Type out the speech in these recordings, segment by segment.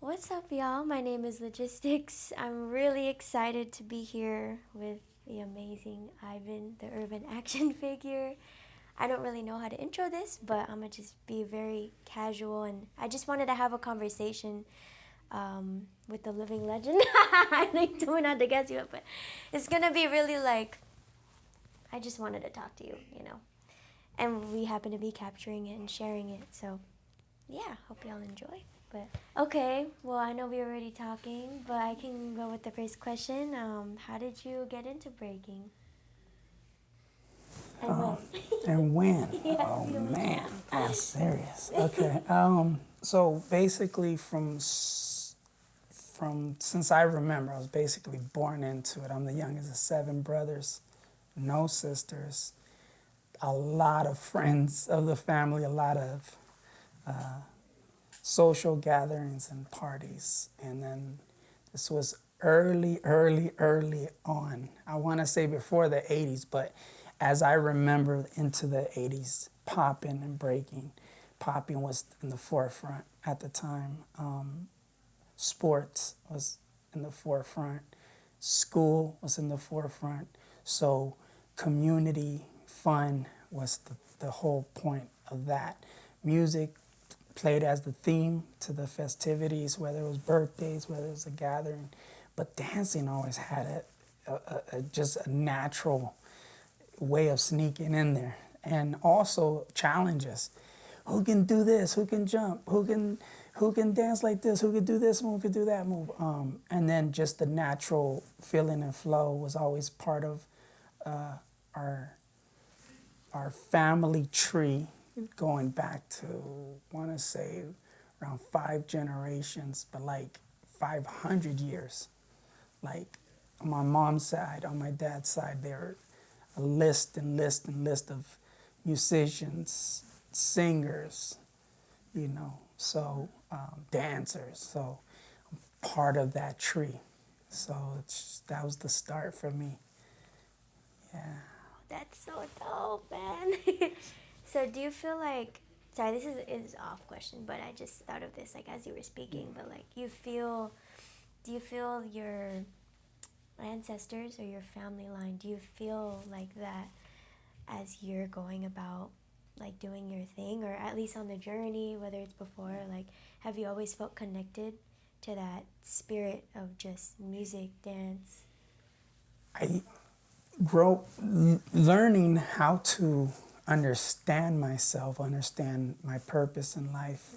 What's up, y'all? My name is Logistx. I'm really excited to be here with the amazing Ivan, the urban action figure. I don't really know how to intro this, but I'm gonna just be very casual, and I just wanted to have a conversation with the living legend. I like don't not to guess you up, but it's gonna be really like I just wanted to talk to you. And we happen to be capturing it and sharing it, so yeah, hope y'all enjoy. But okay, well, I know we're already talking, but I can go with the first question. How did you get into breaking? And when? And when? Yeah, Oh you know. man, that's serious. Okay. So basically, from since I remember, I was basically born into it. I'm the youngest of seven brothers, no sisters, a lot of friends of the family, a lot of social gatherings and parties, and then this was early on. I want to say before the 80s, but as I remember into the 80s, popping and breaking, popping was in the forefront at the time. Sports was in the forefront. School was in the forefront. So community fun was the whole point of that. Music played as the theme to the festivities, whether it was birthdays, whether it was a gathering. But dancing always had just a natural way of sneaking in there. And also challenges. Who can do this? Who can jump? Who can dance like this? Who could do this move? Who could do that move? And then just the natural feeling and flow was always part of our our family tree, going back to, want to say, around 5 generations, but like 500 years. Like on my mom's side, on my dad's side, there are a list and list and list of musicians, singers, so dancers. So part of that tree. So that was the start for me. Yeah. That's so dope, man. So, do you feel like? Sorry, this is off question, but I just thought of this like as you were speaking. But like, do you feel your ancestors or your family line? Do you feel like that as you're going about like doing your thing, or at least on the journey, whether it's before, like, have you always felt connected to that spirit of just music, dance? I learning how to understand myself, understand my purpose in life,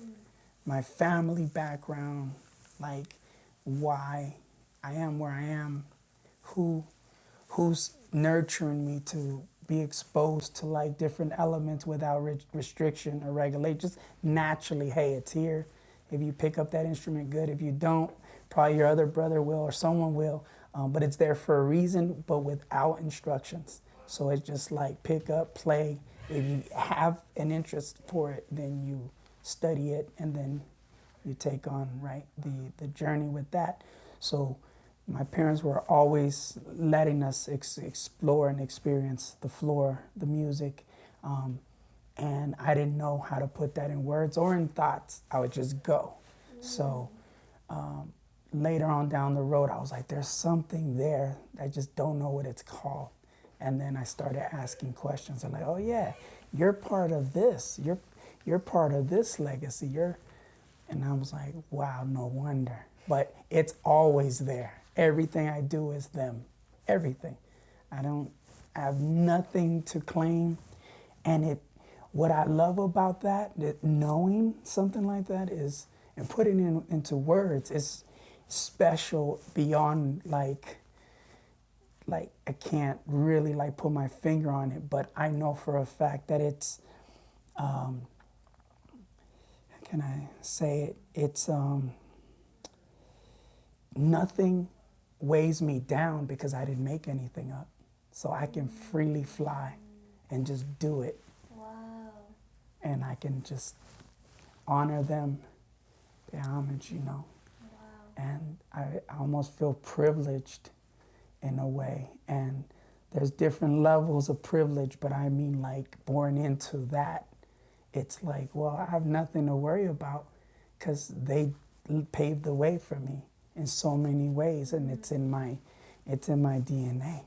my family background, like why I am where I am, who who's nurturing me to be exposed to like different elements without restriction or regulation. Just naturally, hey, it's here. If you pick up that instrument, good. If you don't, probably your other brother will or someone will. But it's there for a reason, but without instructions. So it's just like pick up, play. If you have an interest for it, then you study it, and then you take on the journey with that. So my parents were always letting us explore and experience the floor, the music, and I didn't know how to put that in words or in thoughts. I would just go. So later on down the road, I was like, there's something there. I just don't know what it's called. And then I started asking questions. I'm like, oh yeah, you're part of this. You're part of this legacy. And I was like, wow, no wonder. But it's always there. Everything I do is them. Everything. I have nothing to claim. And what I love about that knowing something like that is, and putting it into words, is special beyond like I can't really like put my finger on it, but I know for a fact that it's, how can I say it? It's nothing weighs me down because I didn't make anything up. So I can freely fly and just do it. Wow. And I can just honor them, pay homage. Wow. And I almost feel privileged in a way. And there's different levels of privilege, but I mean like born into that. It's like, well, I have nothing to worry about because paved the way for me in so many ways, and it's in my DNA,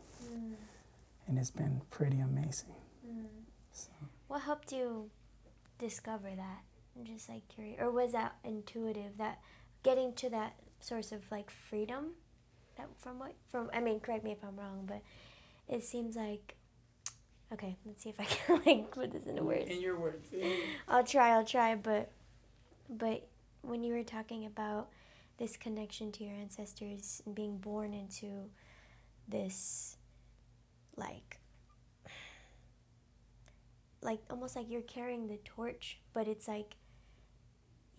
and it's been pretty amazing. So. What helped you discover that? I'm just like curious, or was that intuitive, that getting to that source of like freedom? That I mean, correct me if I'm wrong, but it seems like, okay, let's see if I can like put this into words. In your words. I'll try, but when you were talking about this connection to your ancestors and being born into this like almost like you're carrying the torch, but it's like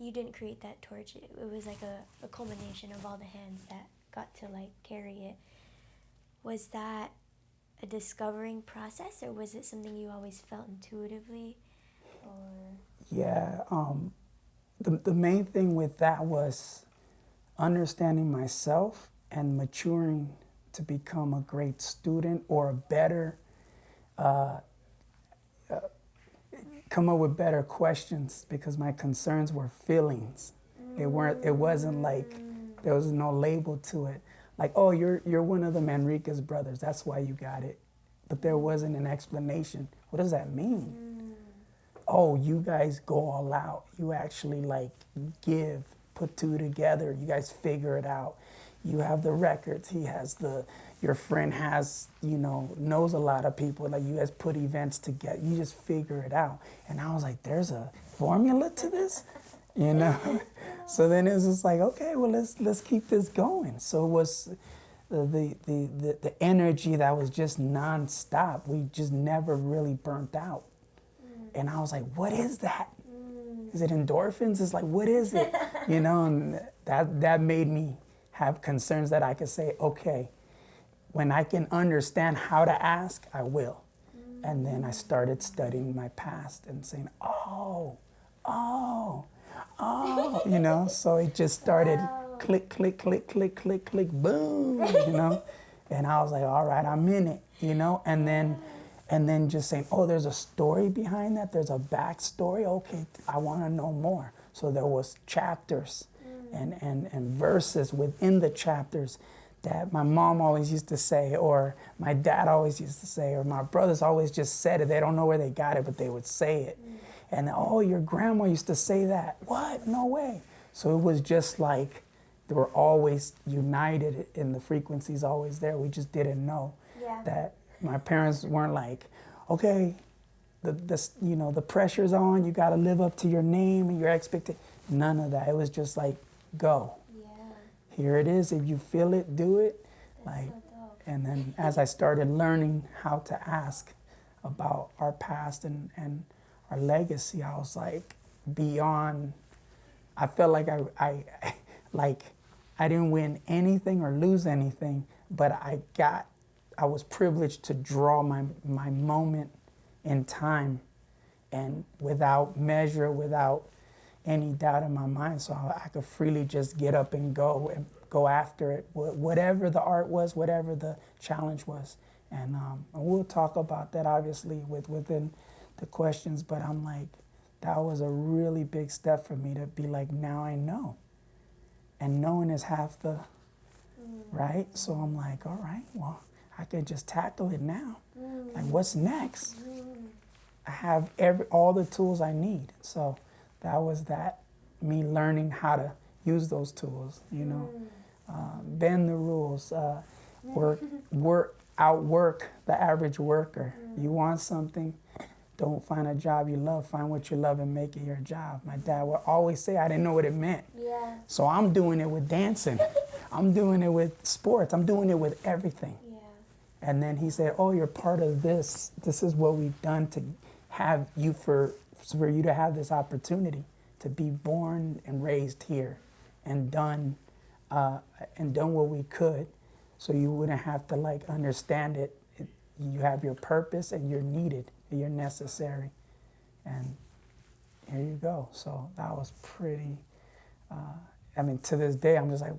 you didn't create that torch. It was like a culmination of all the hands that got to like carry it. Was that a discovering process, or was it something you always felt intuitively? Or yeah, the main thing with that was understanding myself and maturing to become a great student or a better come up with better questions, because my concerns were feelings. It wasn't like there was no label to it. Like, oh, you're one of the Manriquez brothers, that's why you got it. But there wasn't an explanation. What does that mean? Oh, you guys go all out. You actually like give, put two together. You guys figure it out. You have the records. He has your friend has, knows a lot of people. Like, you guys put events together. You just figure it out. And I was like, there's a formula to this, So then it was just like, okay, well, let's keep this going. So it was the energy that was just nonstop. We just never really burnt out. And I was like, what is that? Is it endorphins? It's like, what is it? And that made me have concerns that I could say, okay, when I can understand how to ask, I will. And then I started studying my past and saying, oh, so it just started click, click, click, click, click, click, boom, And I was like, all right, I'm in it, and then just saying, oh, there's a story behind that. There's a backstory. Okay, I want to know more. So there was chapters and verses within the chapters that my mom always used to say, or my dad always used to say, or my brothers always just said it. They don't know where they got it, but they would say it. And oh, your grandma used to say that. What? No way. So it was just like they were always united and the frequency's always there. We just didn't know that. My parents weren't like, okay, the pressure's on. You got to live up to your name and your expectation. None of that. It was just like, go. Yeah. Here it is. If you feel it, do it. That's so dope. And then as I started learning how to ask about our past and our legacy, I was like beyond. I felt like I didn't win anything or lose anything, but I was privileged to draw my moment in time, and without measure, without any doubt in my mind, so I could freely just get up and go after it, whatever the art was, whatever the challenge was. And we'll talk about that obviously within the questions, but I'm like, that was a really big step for me to be like, now I know. And knowing is half the, right? So I'm like, all right, well, I could just tackle it now. Like, what's next? I have all the tools I need. So that was me learning how to use those tools, bend the rules, outwork the average worker. You want something, don't find a job you love, find what you love and make it your job. My dad would always say, I didn't know what it meant. Yeah. So I'm doing it with dancing. I'm doing it with sports. I'm doing it with everything. Yeah. And then he said, oh, you're part of this. This is what we've done to have you for you to have this opportunity to be born and raised here and done what we could, so you wouldn't have to like understand it. You have your purpose and you're needed and you're necessary. And here you go. So that was pretty, to this day, I'm just like,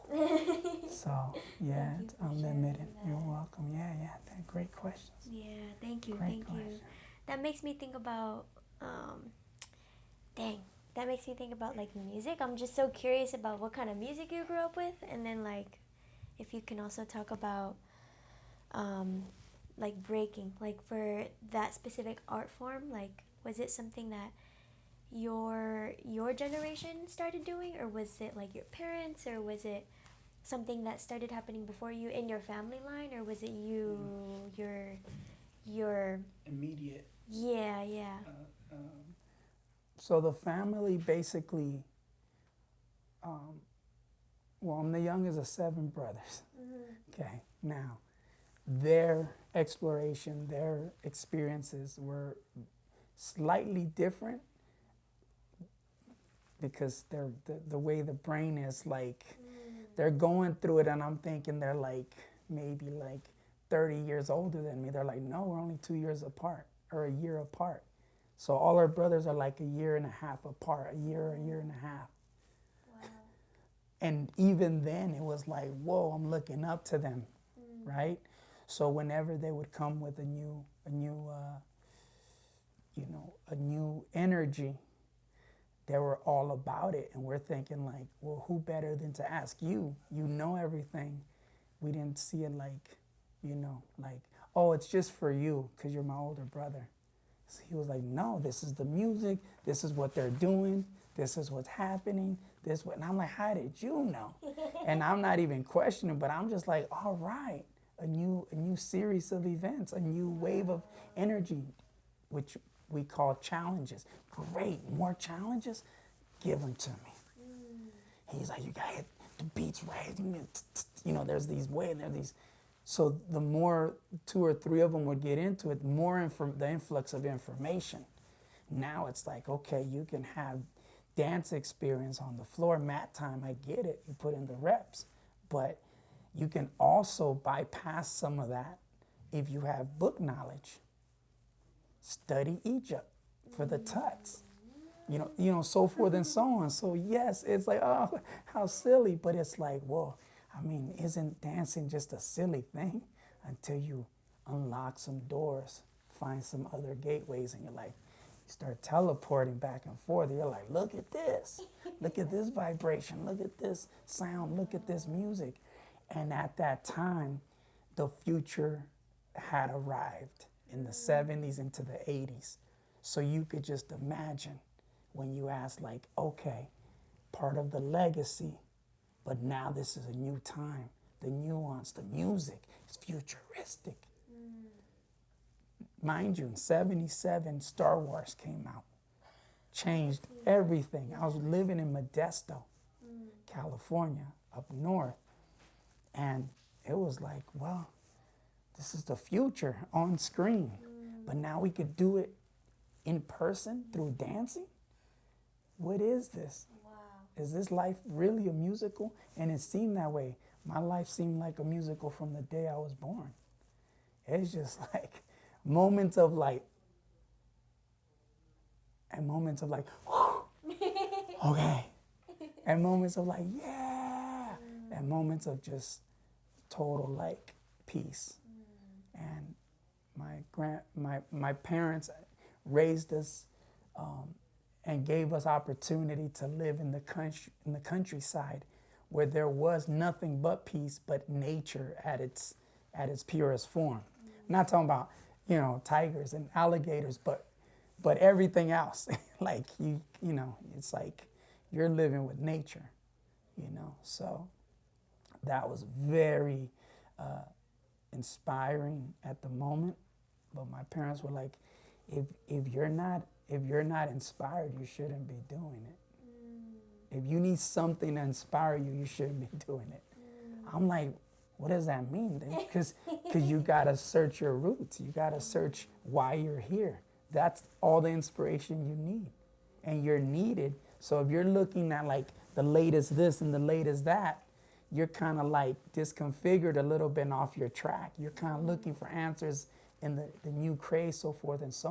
whew. So, yeah, it's unlimited. You're welcome. Yeah, great questions. Yeah, thank you, thank you. That makes me think about, that makes me think about like music. I'm just so curious about what kind of music you grew up with, and then like if you can also talk about like breaking, like for that specific art form, like was it something that your generation started doing, or was it like your parents, or was it something that started happening before you in your family line, or was it you your Immediate. yeah, yeah. So the family basically, well, I'm the youngest of 7 brothers. Okay, now their exploration, their experiences were slightly different because the way the brain is, like, they're going through it, and I'm thinking they're like maybe like 30 years older than me. They're like, no, we're only 2 years apart or a year apart. So all our brothers are like a year and a half apart, a year and a half. Wow. And even then it was like, whoa, I'm looking up to them, right? So whenever they would come with a new energy, they were all about it. And we're thinking like, well, who better than to ask you? You know everything. We didn't see it like, like, oh, it's just for you because you're my older brother. So he was like, no, this is the music. This is what they're doing. This is what's happening. And I'm like, how did you know? And I'm not even questioning, but I'm just like, all right, a new series of events, a new wave of energy, which we call challenges. Great, more challenges? Give them to me. He's like, you got to hit the beats right. There's these waves, and there's these. So the more 2 or 3 of them would get into it, the influx of information. Now it's like, okay, you can have dance experience on the floor, mat time, I get it, you put in the reps. But you can also bypass some of that if you have book knowledge. Study Egypt for the tuts. So forth and so on. So yes, it's like, oh, how silly, but it's like, well, I mean, isn't dancing just a silly thing until you unlock some doors, find some other gateways in your life? You start teleporting back and forth. You're like, look at this vibration, look at this sound, look at this music. And at that time, the future had arrived in the 70s into the 80s. So you could just imagine when you ask, like, okay, part of the legacy, but now this is a new time. The nuance, the music is futuristic. Mind you, in 77, Star Wars came out. Changed everything. I was living in Modesto, California, up north. And it was like, well, this is the future on screen. But now we could do it in person through dancing? What is this? Wow. Is this life really a musical? And it seemed that way. My life seemed like a musical from the day I was born. It's just like moments of like, and moments of like, okay. And moments of like, yeah. And moments of just total like peace. And my parents raised us and gave us opportunity to live in the countryside, where there was nothing but peace, but nature at its purest form. I'm not talking about tigers and alligators, but everything else. Like it's like you're living with nature, So that was very inspiring at the moment. But my parents were like, if you're not inspired, you shouldn't be doing it. If you need something to inspire you, you shouldn't be doing it. I'm like, what does that mean? Because you got to search your roots. You got to search why you're here. That's all the inspiration you need. And you're needed. So if you're looking at like the latest this and the latest that, you're kind of like disconfigured a little bit off your track. You're kind of looking for answers in the new craze, so forth and so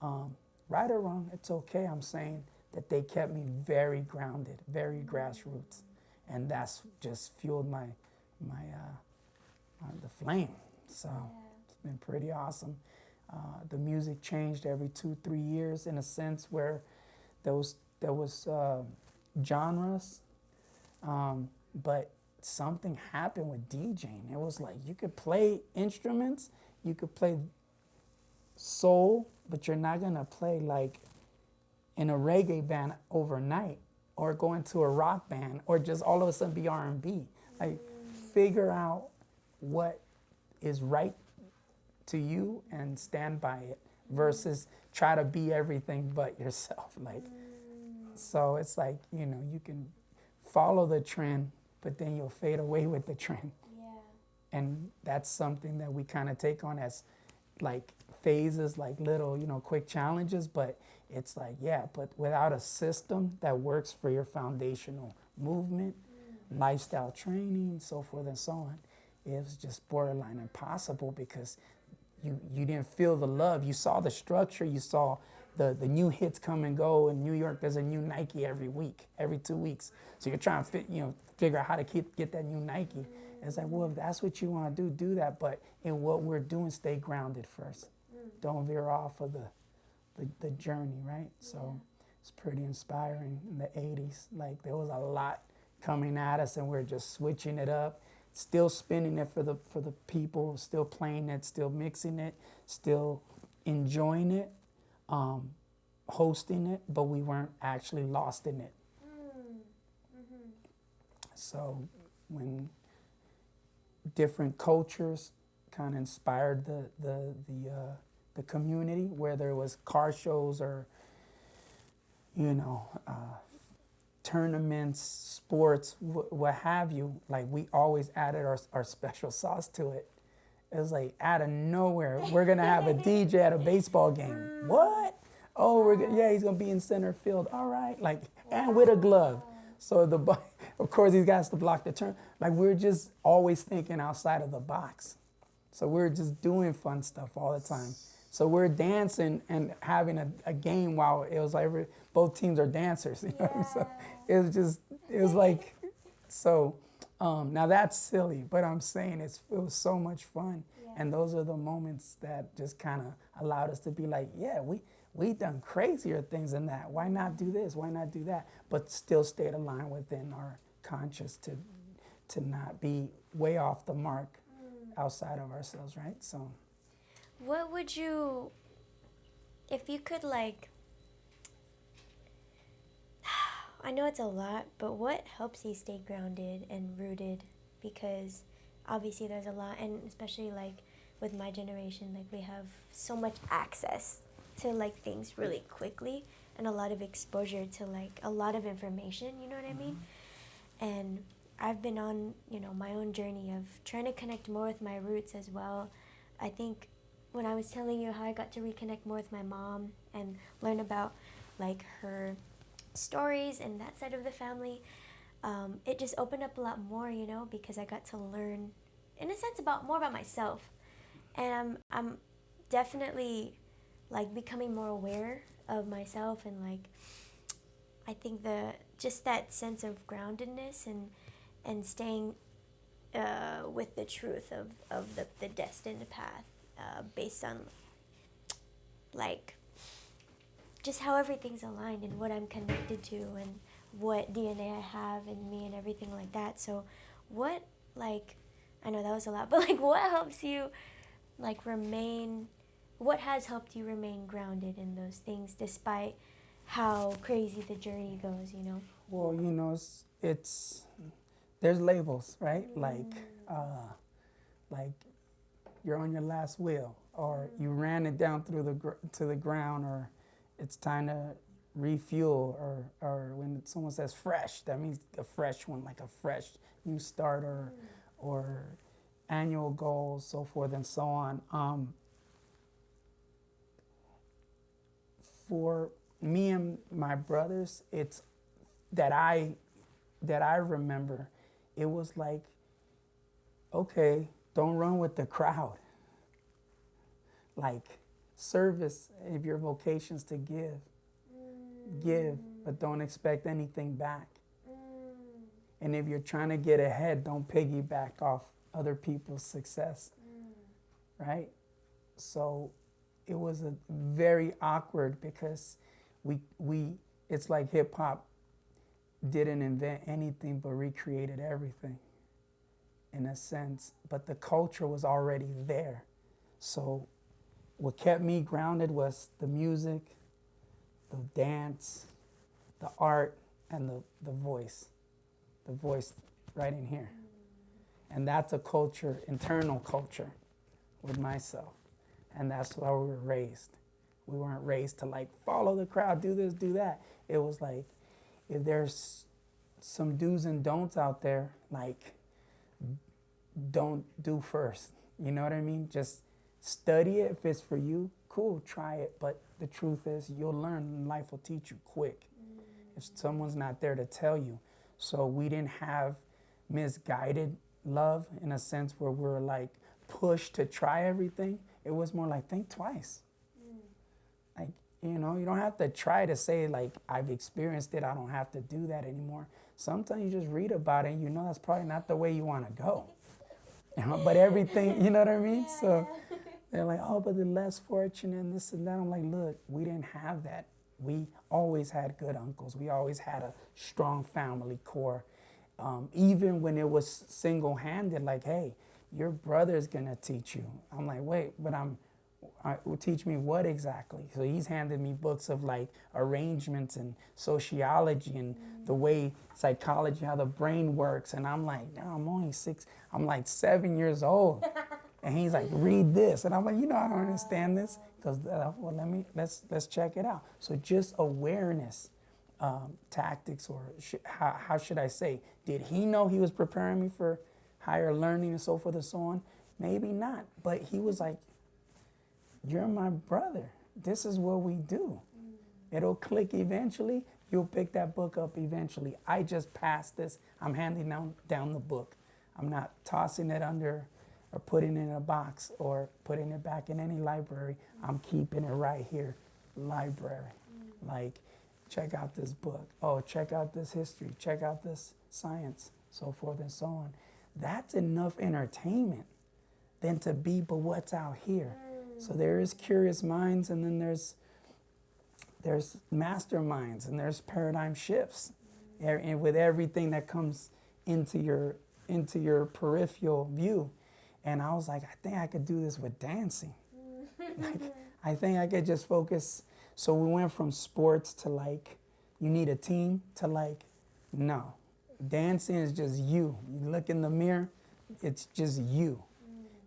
on. Right or wrong, it's okay. I'm saying that they kept me very grounded, very grassroots. And that's just fueled the flame. So it's been pretty awesome. The music changed every 2-3 years in a sense where those there was genres, but something happened with DJing. It was like you could play instruments, you could play soul, but you're not gonna play like in a reggae band overnight, or go into a rock band, or just all of a sudden be R&B. Like, figure out what is right to you and stand by it, versus try to be everything but yourself. Like, so it's like, you can follow the trend, but then you'll fade away with the trend. Yeah. And that's something that we kind of take on as like phases, like little, quick challenges. But it's like, yeah, but without a system that works for your foundational movement, lifestyle training, so forth and so on, it was just borderline impossible, because you didn't feel the love. You saw the structure, you saw the new hits come and go. In New York, there's a new Nike every week, every 2 weeks. So you're trying to figure out how to get that new Nike. It's like, well, if that's what you want to do that. But in what we're doing, stay grounded first. Don't veer off of the journey, right? So it's pretty inspiring in the 80s. Like, there was a lot coming at us, and we're just switching it up, still spinning it for the people, still playing it, still mixing it, still enjoying it, hosting it, but we weren't actually lost in it. So when different cultures kind of inspired the community, whether it was car shows or tournaments, sports, what have you, like, we always added our special sauce to it. It was like, out of nowhere, we're gonna have a DJ at a baseball game. What? Oh, he's gonna be in center field. All right, like, and with a glove. So of course, he's got to block the turn. Like, we're just always thinking outside of the box. So we're just doing fun stuff all the time. So we're dancing and having a game while it was like both teams are dancers. So it was like, so now that's silly, but I'm saying it was so much fun. Yeah. And those are the moments that just kind of allowed us to be like, yeah, we've done crazier things than that. Why not do this? Why not do that? But still stayed aligned within our conscious to not be way off the mark outside of ourselves, right? So. What would you, if you could, like, I know it's a lot, but what helps you stay grounded and rooted? Because obviously there's a lot, and especially like with my generation, like, we have so much access to like things really quickly, and a lot of exposure to like a lot of information, you know what I mean? And I've been on, my own journey of trying to connect more with my roots as well. I think when I was telling you how I got to reconnect more with my mom and learn about like her stories and that side of the family, it just opened up a lot more, because I got to learn, in a sense, more about myself. And I'm definitely like becoming more aware of myself, and like, I think just that sense of groundedness and staying with the truth of the destined path, based on like just how everything's aligned and what I'm connected to and what DNA I have in me and everything like that. So what, like, I know that was a lot, but like, what helps you like what has helped you remain grounded in those things despite how crazy the journey goes, Well, it's there's labels, right? Like you're on your last wheel, or you ran it down to the ground, or it's time to refuel, or when someone says fresh, that means a fresh one, like a fresh new start, or annual goals, so forth and so on. For me and my brothers, it's that I remember, it was like, okay, don't run with the crowd. Like, service, if your vocation's to give, but don't expect anything back. And if you're trying to get ahead, don't piggyback off other people's success, right? So it was a very awkward, because we it's like hip hop didn't invent anything but recreated everything in a sense, but the culture was already there. So what kept me grounded was the music, the dance, the art, and the voice. The voice right in here. And that's a culture, internal culture with myself. And that's how we were raised. We weren't raised to like follow the crowd, do this, do that. It was like, if there's some do's and don'ts out there, like, don't do first. You know what I mean? Just study it. If it's for you, cool, try it. But the truth is, you'll learn and life will teach you quick if someone's not there to tell you. So we didn't have misguided love in a sense where we're like pushed to try everything. It was more like, think twice. Like, you know, you don't have to try to say like, I've experienced it, I don't have to do that anymore. Sometimes you just read about it and you know that's probably not the way you want to go. You know, but everything, you know what I mean? Yeah, So yeah. they're like, oh, but the less fortunate and this and that. I'm like, look, we didn't have that. We always had good uncles. We always had a strong family core. Even when it was single-handed, like, hey, your brother's going to teach you. I'm like, wait, but will teach me what exactly? So he's handed me books of like arrangements and sociology and the way psychology, how the brain works. And I'm like, no, I'm only 6, I'm like 7 years old. And he's like, read this. And I'm like, you know, I don't understand this. Because, well, let's check it out. So just awareness tactics, or how should I say, did he know he was preparing me for higher learning and so forth and so on? Maybe not. But he was like, you're my brother. This is what we do. It'll click eventually. You'll pick that book up eventually. I just passed this. I'm handing down the book. I'm not tossing it under or putting it in a box or putting it back in any library. I'm keeping it right here, library. Like, check out this book. Oh, check out this history. Check out this science, so forth and so on. That's enough entertainment than to be, but what's out here? So there is curious minds, and then there's masterminds, and there's paradigm shifts, and with everything that comes into your peripheral view. And I was like, I think I could do this with dancing. Like, I think I could just focus. So we went from sports to like, you need a team, to like, no. Dancing is just you. You look in the mirror, it's just you.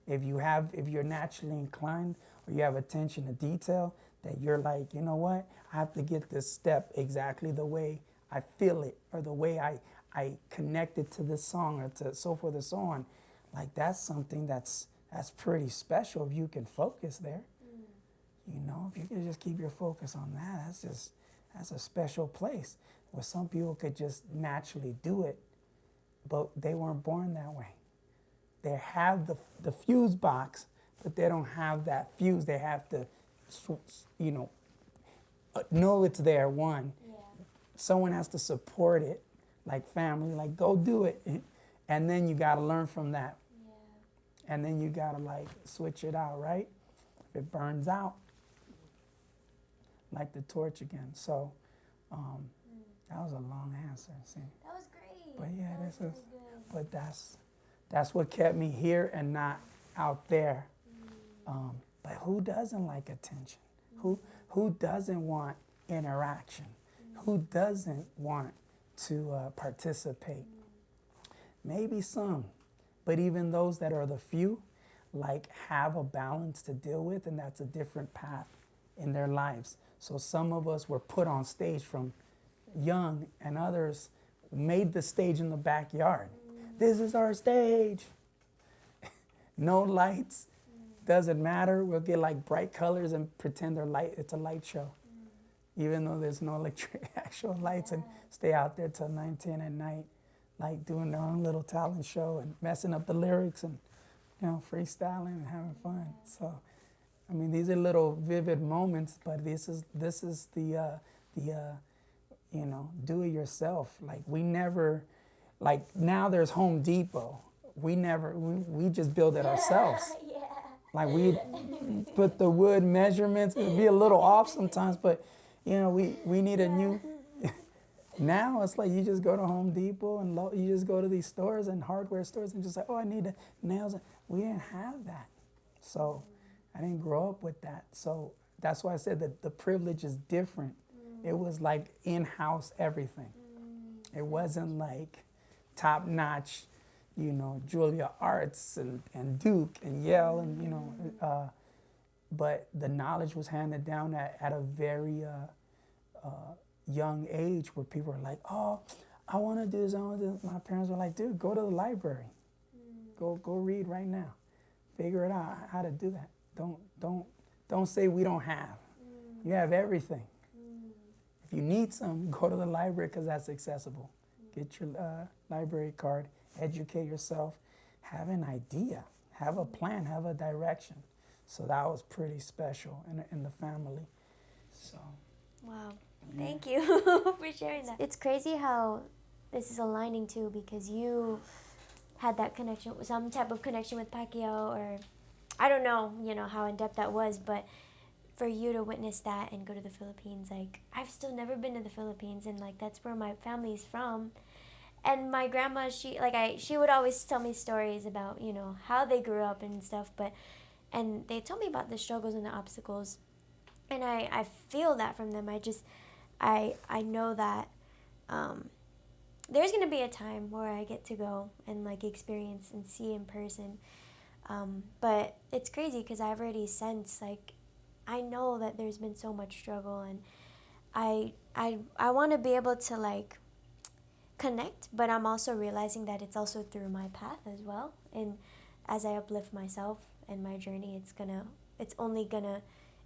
If you're naturally inclined or you have attention to detail, that you're like, you know what, I have to get this step exactly the way I feel it, or the way I connect it to this song, or to so forth and so on. Like, that's something that's pretty special if you can focus there. You know, if you can just keep your focus on that, that's a special place where some people could just naturally do it, but they weren't born that way. They have the fuse box, but they don't have that fuse. They have to, you know it's there, one. Yeah. Someone has to support it, like family, like, go do it. And then you got to learn from that. Yeah. And then you got to, like, switch it out, right? If it burns out, light the torch again. So that was a long answer. See? That was great. But yeah, that this was is, really good. but that's what kept me here and not out there. But who doesn't like attention? Who doesn't want interaction? Who doesn't want to participate? Maybe some, but even those that are the few, like, have a balance to deal with, and that's a different path in their lives. So some of us were put on stage from young, and others made the stage in the backyard. This is our stage. No lights, doesn't matter. We'll get like bright colors and pretend they're light. It's a light show, even though there's no actual lights, and stay out there till 9, 10 at night, like doing their own little talent show and messing up the lyrics and, you know, freestyling and having fun. So, I mean, these are little vivid moments, but this is the you know, do it yourself. Like, we never, like, now there's Home Depot. We just build it ourselves. Yeah. Like, we put the wood measurements. It'd be a little off sometimes, but, you know, we need a new, Now it's like you just go to Home Depot and you just go to these stores and hardware stores and just like, oh, I need the nails. We didn't have that. So I didn't grow up with that. So that's why I said that the privilege is different. It was like in-house everything. It wasn't like top-notch, Julia Arts and Duke and Yale and, but the knowledge was handed down at a very young age where people were like, oh, I want to do this, I want to do this. My parents were like, dude, go to the library. Go read right now. Figure it out how to do that. Don't say we don't have. You have everything. If you need some, go to the library because that's accessible. Get your library card, educate yourself, have an idea, have a plan, have a direction. So that was pretty special in the family. So. Wow. Thank you for sharing that. It's crazy how this is aligning too, because you had that connection, some type of connection with Pacquiao, or I don't know, how in depth that was, but for you to witness that and go to the Philippines, like I've still never been to the Philippines, and like that's where my family's from. And my grandma, she would always tell me stories about, how they grew up and stuff, and they told me about the struggles and the obstacles. And I feel that from them. I know that there's going to be a time where I get to go and like experience and see in person. But it's crazy because I've already sensed, like, I know that there's been so much struggle, and I want to be able to like connect, but I'm also realizing that it's also through my path as well. And as I uplift myself and my journey,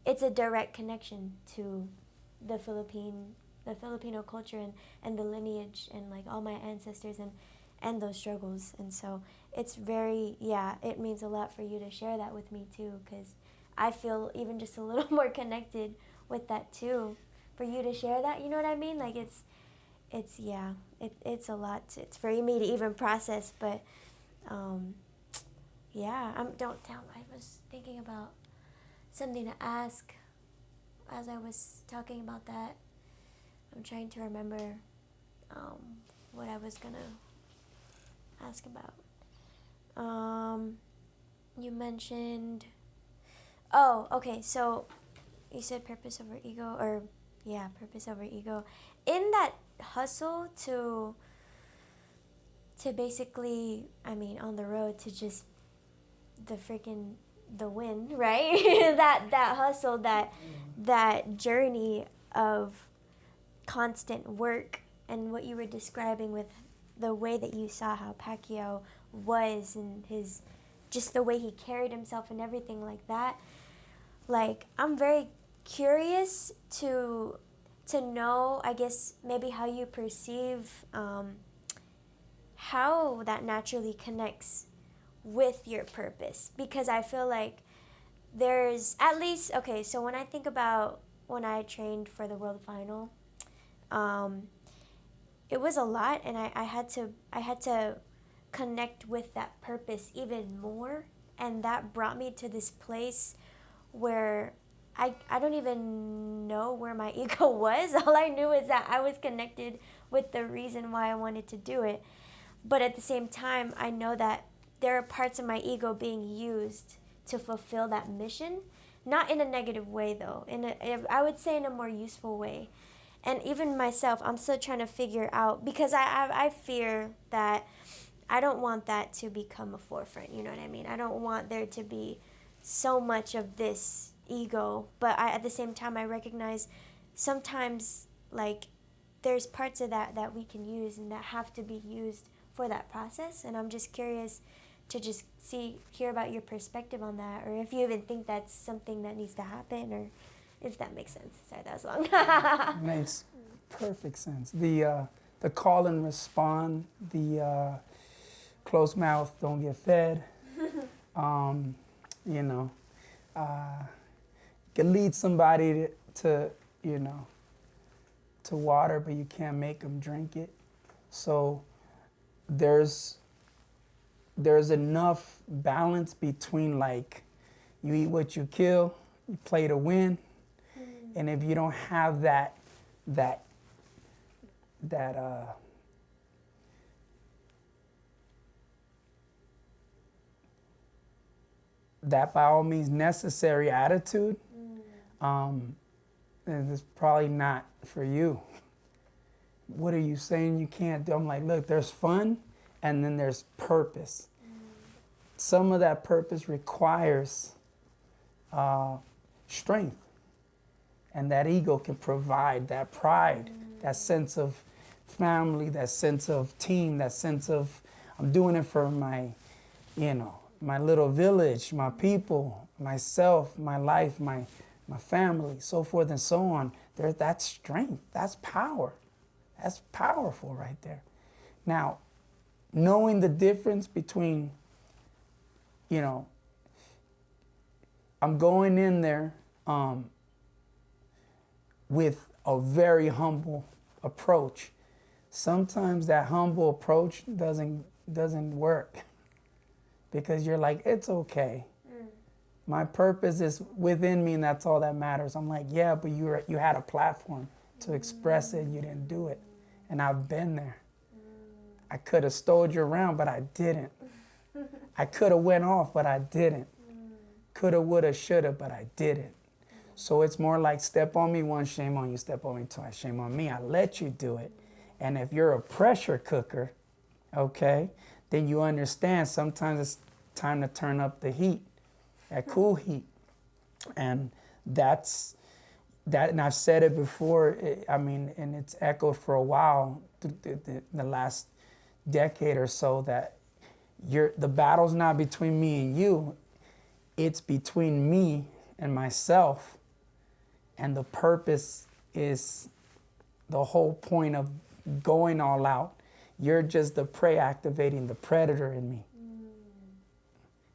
it's a direct connection to the Filipino culture and the lineage and like all my ancestors and those struggles. And so it's it means a lot for you to share that with me too, because I feel even just a little more connected with that too. For you to share that, you know what I mean? Like it's a lot. It's for me to even process, but don't tell. I was thinking about something to ask as I was talking about that. I'm trying to remember what I was gonna ask about. You mentioned. Oh, okay. So you said purpose over ego, purpose over ego. In that hustle to basically, on the road to just the win, right? that hustle, that journey of constant work, and what you were describing with the way that you saw how Pacquiao was, and just the way he carried himself and everything like that. Like, I'm very curious to know, I guess, maybe how you perceive how that naturally connects with your purpose. Because I feel like there's at least, okay, so when I think about when I trained for the world final, it was a lot, and I had to connect with that purpose even more, and that brought me to this place where I don't even know where my ego was. All I knew is that I was connected with the reason why I wanted to do it. But at the same time, I know that there are parts of my ego being used to fulfill that mission. Not in a negative way, though. I would say in a more useful way. And even myself, I'm still trying to figure out, because I fear that I don't want that to become a forefront, you know what I mean? I don't want there to be so much of this ego, but at the same time, I recognize sometimes, like, there's parts of that we can use and that have to be used for that process. And I'm just curious to just hear about your perspective on that, or if you even think that's something that needs to happen, or if that makes sense. Sorry, that was long. Makes perfect sense. The call and respond, the closed mouth don't get fed. You can lead somebody to water, but you can't make them drink it. So there's enough balance between, like, you eat what you kill, you play to win. And if you don't have that that that by all means necessary attitude, and it's probably not for you. What are you saying you can't do? I'm like, look, there's fun and then there's purpose. Some of that purpose requires strength. And that ego can provide that pride, that sense of family, that sense of team, that sense of I'm doing it for my, my little village, my people, myself, my life, my family, so forth and so on. There's that strength, that's power. That's powerful right there. Now, knowing the difference between, I'm going in there with a very humble approach. Sometimes that humble approach doesn't work because you're like, it's okay. My purpose is within me and that's all that matters. I'm like, yeah, but you had a platform to express it and you didn't do it. And I've been there. I could have stole you around, but I didn't. I could have went off, but I didn't. Coulda, woulda, shoulda, but I didn't. So it's more like step on me once, shame on you. Step on me twice, shame on me. I let you do it. And if you're a pressure cooker, okay, then you understand sometimes it's time to turn up the heat, that cool heat. And that's that. And I've said it before, and it's echoed for a while, the last decade or so, that the battle's not between me and you. It's between me and myself. And the purpose is the whole point of going all out. You're just the prey activating the predator in me.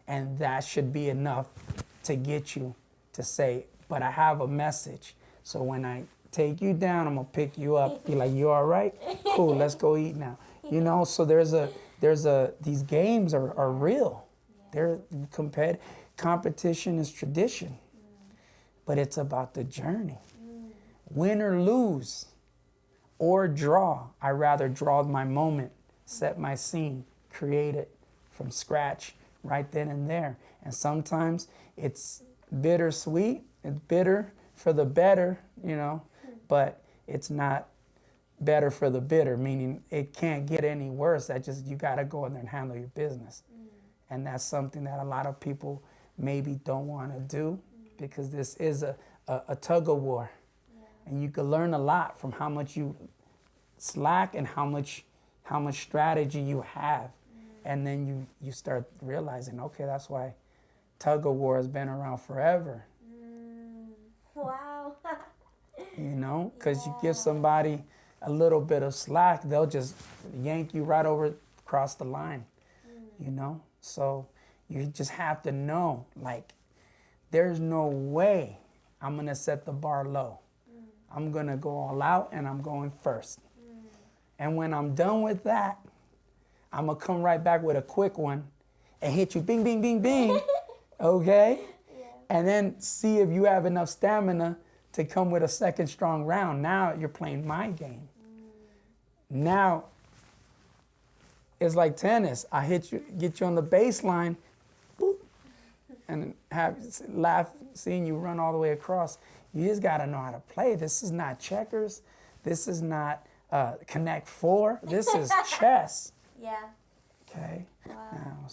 And that should be enough to get you to say, but I have a message. So when I take you down, I'm going to pick you up. Be like, you all right? Cool, let's go eat now. So these games are real. They're competition is tradition. But it's about the journey. Win or lose or draw. I rather draw my moment, set my scene, create it from scratch right then and there. And sometimes it's bittersweet. It's bitter for the better, but it's not better for the bitter, meaning it can't get any worse. You got to go in there and handle your business. And that's something that a lot of people maybe don't want to do. Because this is a tug of war. Yeah. And you can learn a lot from how much you slack and how much strategy you have. And then you start realizing, okay, that's why tug of war has been around forever. Wow. Because you give somebody a little bit of slack, they'll just yank you right over across the line. So you just have to know, like, there's no way I'm going to set the bar low. I'm going to go all out and I'm going first. And when I'm done with that, I'm going to come right back with a quick one and hit you bing, bing, bing, bing. Okay? Yeah. And then see if you have enough stamina to come with a second strong round. Now you're playing my game. Now it's like tennis. I hit you, get you on the baseline, and laugh seeing you run all the way across. You just got to know how to play. This is not checkers. This is not Connect Four. This is chess. Yeah. Okay. Wow.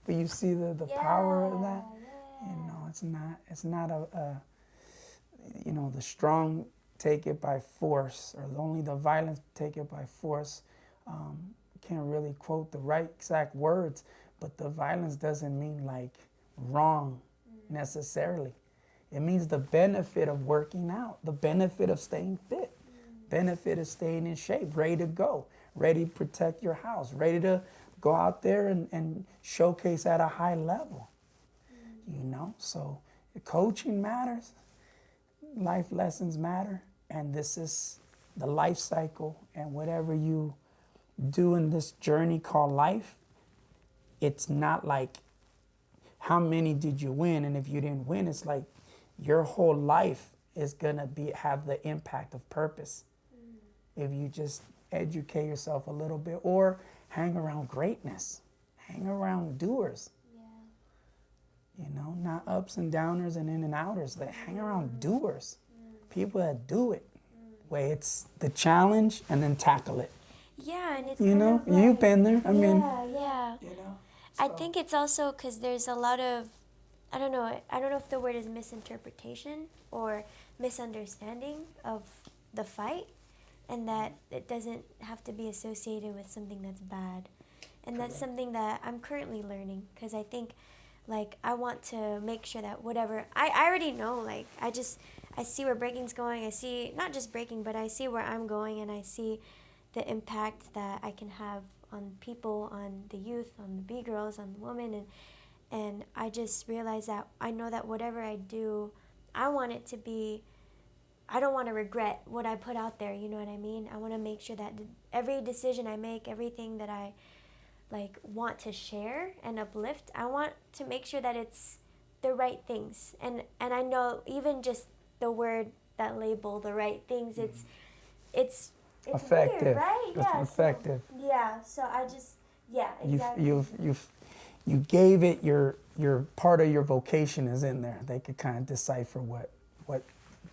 But you see the power of that. Yeah. It's not the strong take it by force, or only the violent take it by force. Can't really quote the right exact words, but the violence doesn't mean like wrong necessarily. It means the benefit of working out, the benefit of staying fit, benefit of staying in shape, ready to go, ready to protect your house, ready to go out there and showcase at a high level. So coaching matters, life lessons matter, and this is the life cycle. And whatever you do in this journey called life, it's not like how many did you win, and if you didn't win, it's like your whole life is gonna have the impact of purpose. If you just educate yourself a little bit, or hang around greatness, hang around doers. You know, not ups and downers and in and outers. Like, hang around doers, people that do it. Where it's the challenge and then tackle it. Yeah, and it's you know, kind of like, you've been there. I mean, yeah. you know. I think it's also because there's a lot of, I don't know if the word is misinterpretation or misunderstanding of the fight, and that it doesn't have to be associated with something that's bad. And that's something that I'm currently learning, because I think, like, I want to make sure that whatever, I already know, like, I see where breaking's going. I see, not just breaking, but I see where I'm going, and I see the impact that I can have on people, on the youth, on the B-girls, on the women, and I just realize that I know that whatever I do, I want it to be, I don't want to regret what I put out there, you know what I mean? I want to make sure that every decision I make, everything that I, like, want to share and uplift, I want to make sure that it's the right things. And I know even just the word, that label, the right things, it's effective, weird, right? It's effective. So I just, exactly. You gave it your part of your vocation is in there. They could kind of decipher what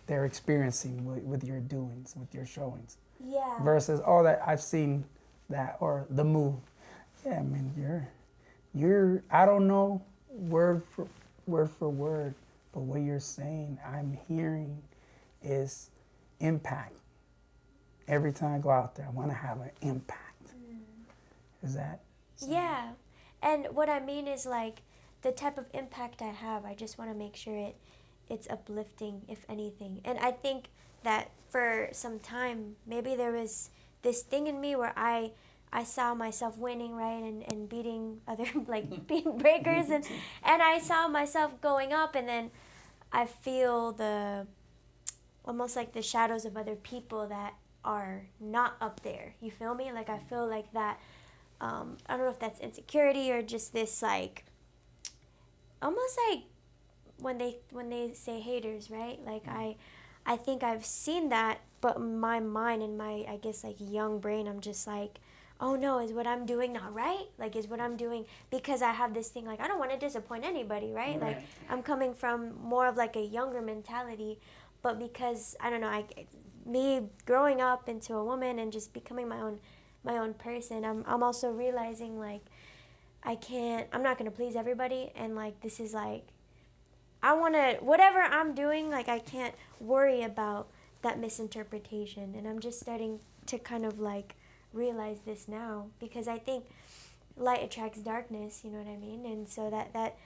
they're experiencing with your doings, with your showings. Yeah. Versus, that I've seen that, or the move. Yeah, I mean, you're I don't know word for word, but what you're saying, I'm hearing, is impact. Every time I go out there, I want to have an impact. Is that? Yeah. And what I mean is, like, the type of impact I have, I just want to make sure it's uplifting, if anything. And I think that for some time, maybe there was this thing in me where I saw myself winning, right, and beating other, like, beating breakers, and I saw myself going up, and then I feel almost like the shadows of other people that are not up there. You feel me? Like, I feel like that, I don't know if that's insecurity or just this, like, almost like when they say haters, right? Like, I think I've seen that, but my mind and my, I guess, like, young brain, I'm just like, oh no, is what I'm doing not right? Like, is what I'm doing, because I have this thing, like, I don't want to disappoint anybody, right? Like, I'm coming from more of, like, a younger mentality, but because, I don't know, me growing up into a woman and just becoming my own person, I'm also realizing, like, I'm not going to please everybody, and, like, this is, like, I want to, whatever I'm doing, like, I can't worry about that misinterpretation, and I'm just starting to kind of, like, realize this now, because I think light attracts darkness, you know what I mean? And so that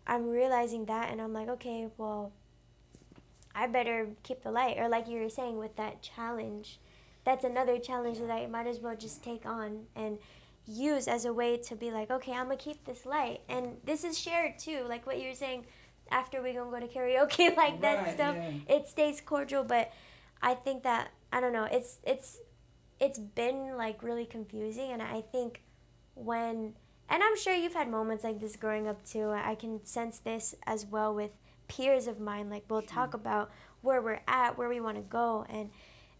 I'm realizing that, and I'm like, okay, well, I better keep the light. Or like you were saying with that challenge, that's another challenge that I might as well just take on and use as a way to be like, okay, I'm gonna keep this light, and this is shared too, like what you were saying, after we gonna go to karaoke, like that stuff, it stays cordial. But I think that, I don't know, it's been, like, really confusing, and I think and I'm sure you've had moments like this growing up too. I can sense this as well with peers of mine. Like, we'll talk about where we're at, where we want to go, and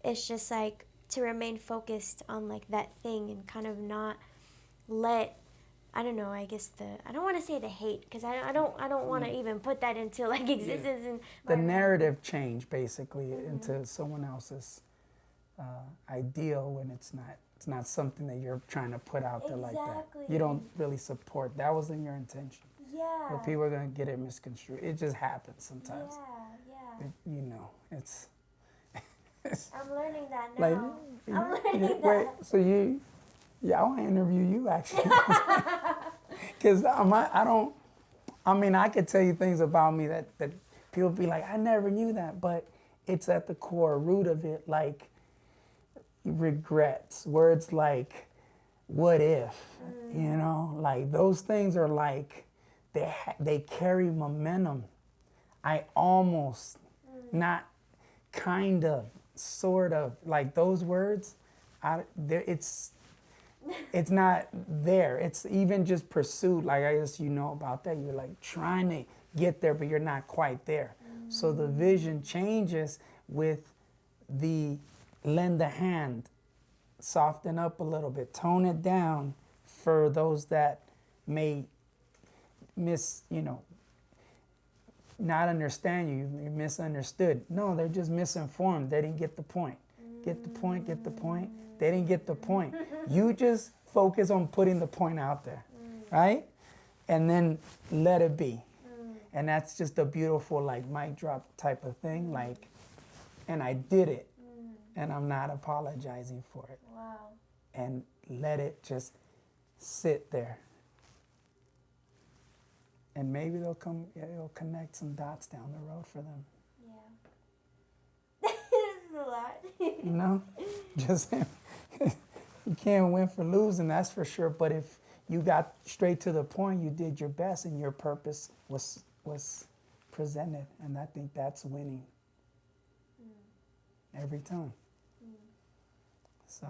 it's just like to remain focused on, like, that thing, and kind of not let, I don't know, I guess I don't want to say the hate, because I don't want to even put that into, like, existence. And the narrative change, basically, into someone else's ideal, when it's not something that you're trying to put out there like that. You don't really support. That wasn't your intention. Yeah. But people are going to get it misconstrued. It just happens sometimes. Yeah. It's I'm learning that like, now. I'm learning that. Wait, so I want to interview you, actually. Because I could tell you things about me that people be like, I never knew that, but it's at the core root of it, like regrets, words like, what if, like those things are like, they carry momentum. I almost, not kind of, sort of, like those words, it's not there. It's even just pursuit, like I guess you know about that. You're like trying to get there, but you're not quite there. So the vision changes with the lend a hand soften up a little bit, tone it down for those that may not understand you, you're misunderstood. No, they're just misinformed. They didn't get the point. Get the point, get the point. They didn't get the point. You just focus on putting the point out there, right? And then let it be. And that's just a beautiful, like, mic drop type of thing. Like, and I did it. And I'm not apologizing for it. Wow. And let it just sit there. And maybe it'll connect some dots down the road for them. Yeah. This is a lot. You know? Just, you can't win for losing, that's for sure. But if you got straight to the point, you did your best, and your purpose was presented. And I think that's winning. Every time. So.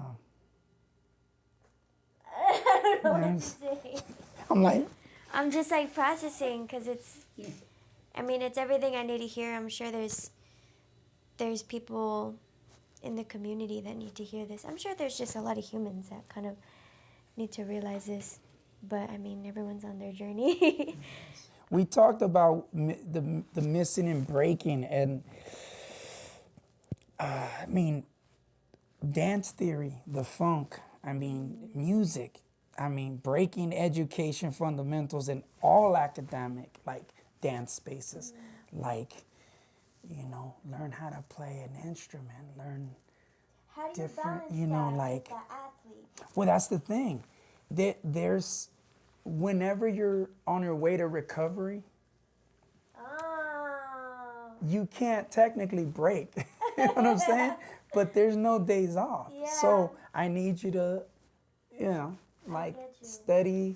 I don't know what to say. I'm like. I'm just like processing because it's everything I need to hear. I'm sure there's people in the community that need to hear this. I'm sure there's just a lot of humans that kind of need to realize this. But everyone's on their journey. We talked about the missing and breaking, and dance theory, the funk, music, breaking education fundamentals in all academic, like, dance spaces, like, learn how to play an instrument, learn How do you different, balance that like, with the athlete? Well, that's the thing. There's, whenever you're on your way to recovery, you can't technically break. You know what I'm saying? But there's no days off. Yeah. So I need you to, study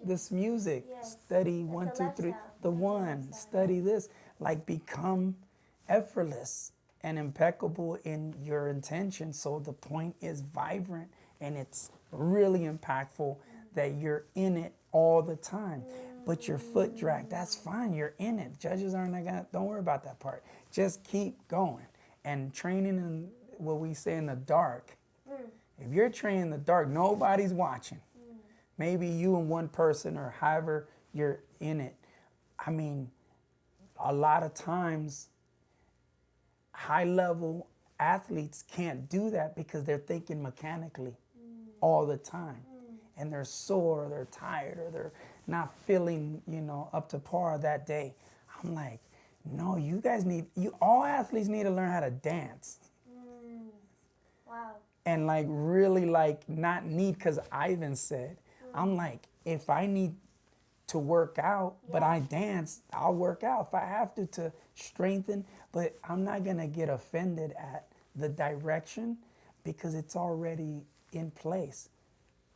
this music. Yes. Study That's 1, a 2, 3, lifestyle. the That's a one. lifestyle. Study this. Like, become effortless and impeccable in your intention, so the point is vibrant and it's really impactful that you're in it all the time. But your foot dragged, that's fine, you're in it. Judges aren't gonna, don't worry about that part. Just keep going. And training in what we say in the dark. If you're training in the dark, nobody's watching. Maybe you and one person, or however you're in it. A lot of times, high-level athletes can't do that because they're thinking mechanically all the time. And they're sore, or they're tired, or they're not feeling, up to par that day. I'm like, no, all athletes need to learn how to dance. Wow. And really not need, because Ivan said, I'm like, if I need to work out, but I dance, I'll work out if I have to strengthen, but I'm not gonna get offended at the direction because it's already in place.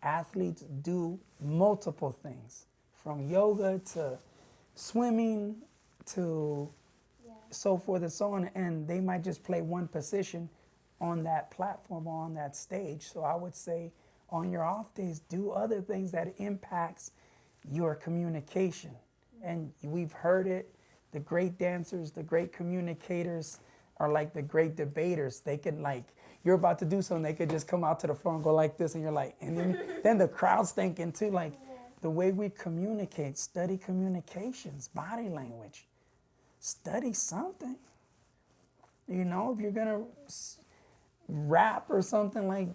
Athletes do multiple things, from yoga to swimming to so forth and so on, and they might just play one position on that platform or on that stage. So I would say on your off days, do other things that impacts your communication. And we've heard it, the great dancers, the great communicators are like the great debaters. They can, you're about to do something, they could just come out to the front and go like this, and you're like, and then the crowd's thinking too, the way we communicate, study communications, body language, study something. If you're gonna rap or something,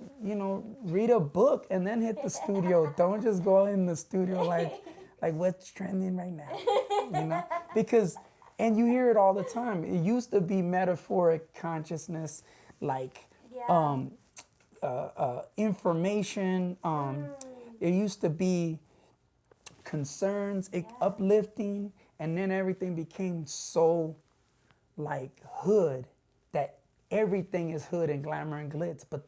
read a book and then hit the studio. Don't just go in the studio like what's trending right now, because, and you hear it all the time. It used to be metaphoric consciousness, information. It used to be concerns, uplifting, and then everything became so hood that everything is hood and glamour and glitz. But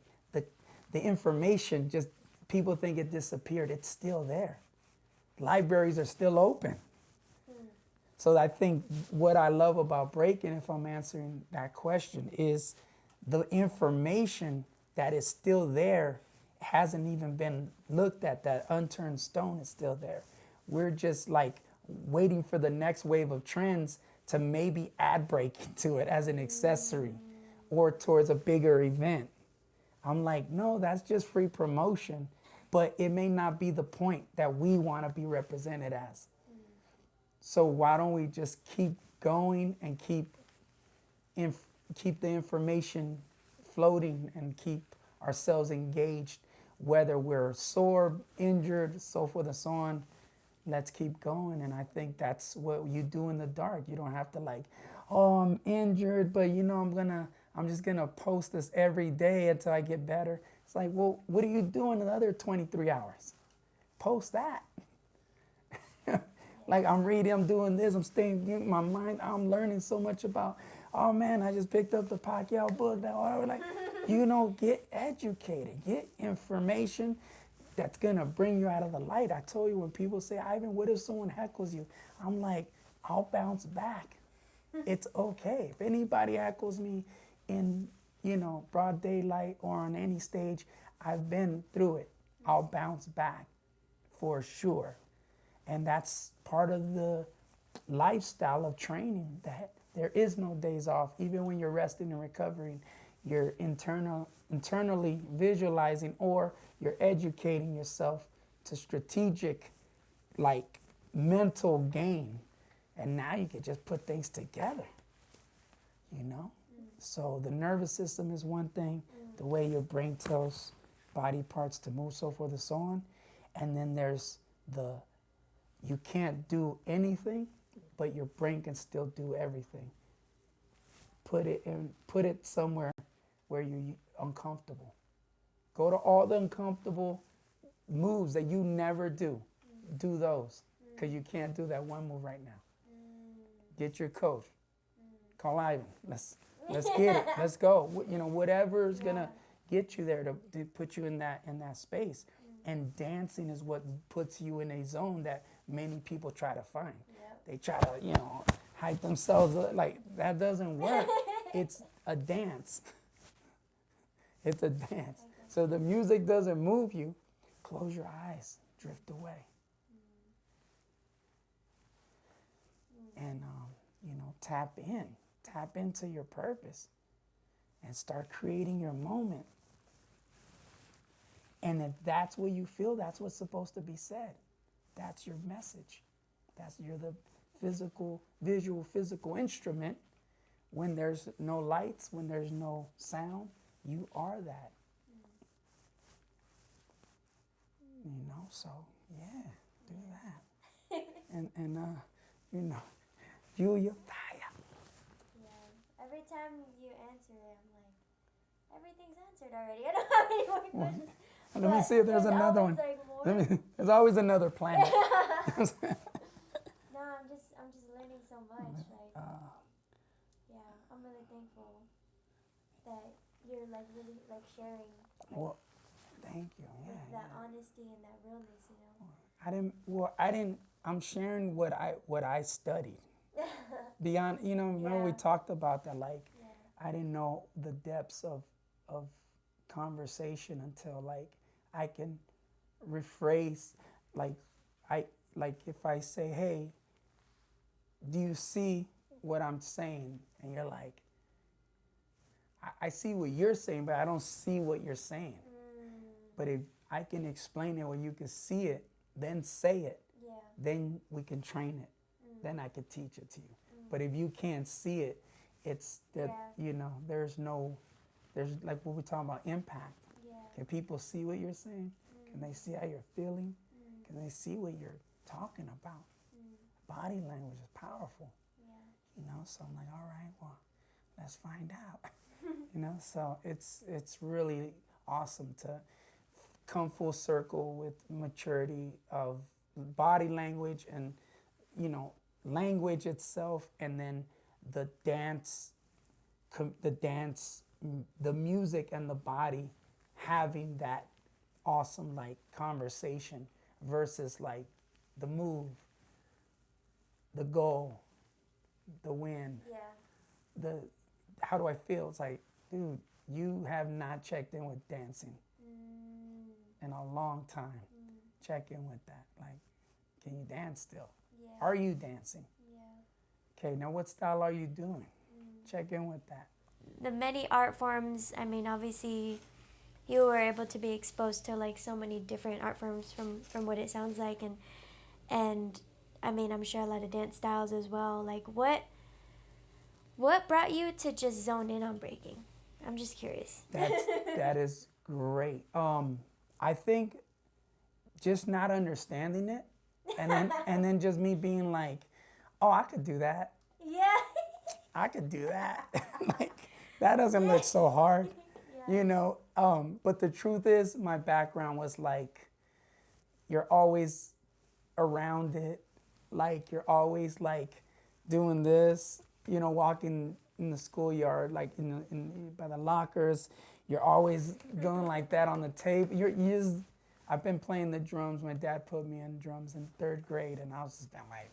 the information, just people think it disappeared. It's still there. Libraries are still open. So I think what I love about breaking, if I'm answering that question, is the information that is still there hasn't even been looked at. That unturned stone is still there. We're just waiting for the next wave of trends to maybe add breaking to it as an accessory or towards a bigger event. I'm like, no, that's just free promotion, but it may not be the point that we want to be represented as. So why don't we just keep going and keep the information floating and keep ourselves engaged, whether we're sore, injured, so forth and so on. Let's keep going. And I think that's what you do in the dark. You don't have to like, oh, I'm injured, but I'm just gonna post this every day until I get better. It's like, well, what are you doing in the other 23 hours? Post that. Like, I'm reading, I'm doing this, I'm staying in my mind, I'm learning so much about, oh man, I just picked up the Pacquiao book. Get educated, get information that's gonna bring you out of the light. I told you, when people say, Ivan, what if someone heckles you? I'm like, I'll bounce back. It's okay. If anybody heckles me in, broad daylight or on any stage, I've been through it. I'll bounce back for sure. And that's part of the lifestyle of training, that there is no days off. Even when you're resting and recovering, you're internally visualizing, or you're educating yourself to strategic, like, mental gain. And now you can just put things together, So the nervous system is one thing, the way your brain tells body parts to move, so forth and so on. And then there's you can't do anything, but your brain can still do everything. Put it somewhere where you're uncomfortable. Go to all the uncomfortable moves that you never do. Do those, because you can't do that one move right now. Get your coach. Call Ivan. Let's get it. Let's go. Whatever is gonna get you there to put you in that space. And dancing is what puts you in a zone that many people try to find. Yep. They try to, hype themselves up. Like, that doesn't work. It's a dance. It's a dance. So the music doesn't move you. Close your eyes. Drift away. And, tap in. Tap into your purpose. And start creating your moment. And if that's what you feel, that's what's supposed to be said. That's your message. You're the visual physical instrument. When there's no lights, when there's no sound, you are that. So yeah, do that. and fuel your fire. Yeah. Every time you answer it, I'm like, everything's answered already. I don't have any more questions. Let me see if there's another one. There's always another planet. No, I'm just learning so much. Yeah, I'm really thankful that you're like really like sharing. Well, thank you. Yeah. That honesty and that realness, I'm sharing what I studied. Beyond, remember we talked about that. Like, I didn't know the depths of conversation until, like, I can rephrase, if I say, hey, do you see what I'm saying? And you're like, I see what you're saying, but I don't see what you're saying. But if I can explain it where you can see it, then say it, then we can train it. Then I can teach it to you. But if you can't see it, it's that, there's like what we're talking about, impact. Can people see what you're saying? Can they see how you're feeling? Can they see what you're talking about? Body language is powerful. So I'm like, all right, well, let's find out. So it's really awesome to come full circle with maturity of body language and, language itself, and then the dance, the music and the body having that awesome, like, conversation versus, like, the move, the goal, the win. How do I feel? It's like, dude, you have not checked in with dancing in a long time. Check in with that. Like, can you dance still? Are you dancing? Okay, now what style are you doing? Check in with that. The many art forms, I mean, obviously you were able to be exposed to like so many different art forms from what it sounds like, and I mean, I'm sure a lot of dance styles as well. Like what brought you to just zone in on breaking? I'm just curious. That is great. I think just not understanding it, and then just me being like, oh, I could do that. Yeah. I could do that. Like, that doesn't look so hard, you know. But the truth is, my background was like, you're always around it, like you're always like doing this, you know, walking in the schoolyard, like by the lockers. You're always going like that on the tape. I've been playing the drums. My dad put me in drums in 3rd grade, and I was just like,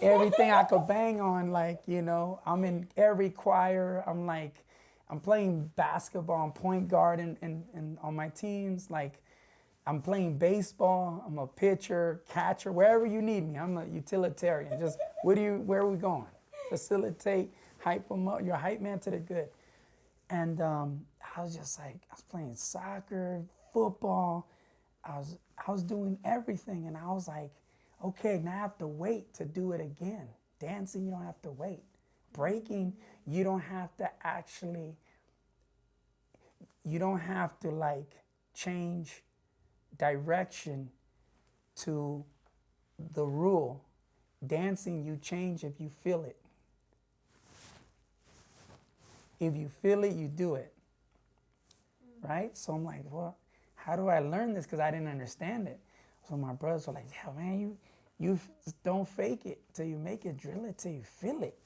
everything I could bang on, like, you know, I'm in every choir. I'm playing basketball, I'm point guard and on my teams. Like, I'm playing baseball, I'm a pitcher, catcher, wherever you need me. I'm a utilitarian. Just, where are we going? Facilitate, hype them up. You're a hype man to the good. And I was just like, I was playing soccer, football. I was doing everything, and I was like, okay, now I have to wait to do it again. Dancing, you don't have to wait. Breaking, you don't have to like change direction to the rule. Dancing, you change if you feel it. If you feel it, you do it. Right? So I'm like, well, how do I learn this? Because I didn't understand it. So my brothers were like, yeah, man, you don't fake it till you make it, drill it till you feel it.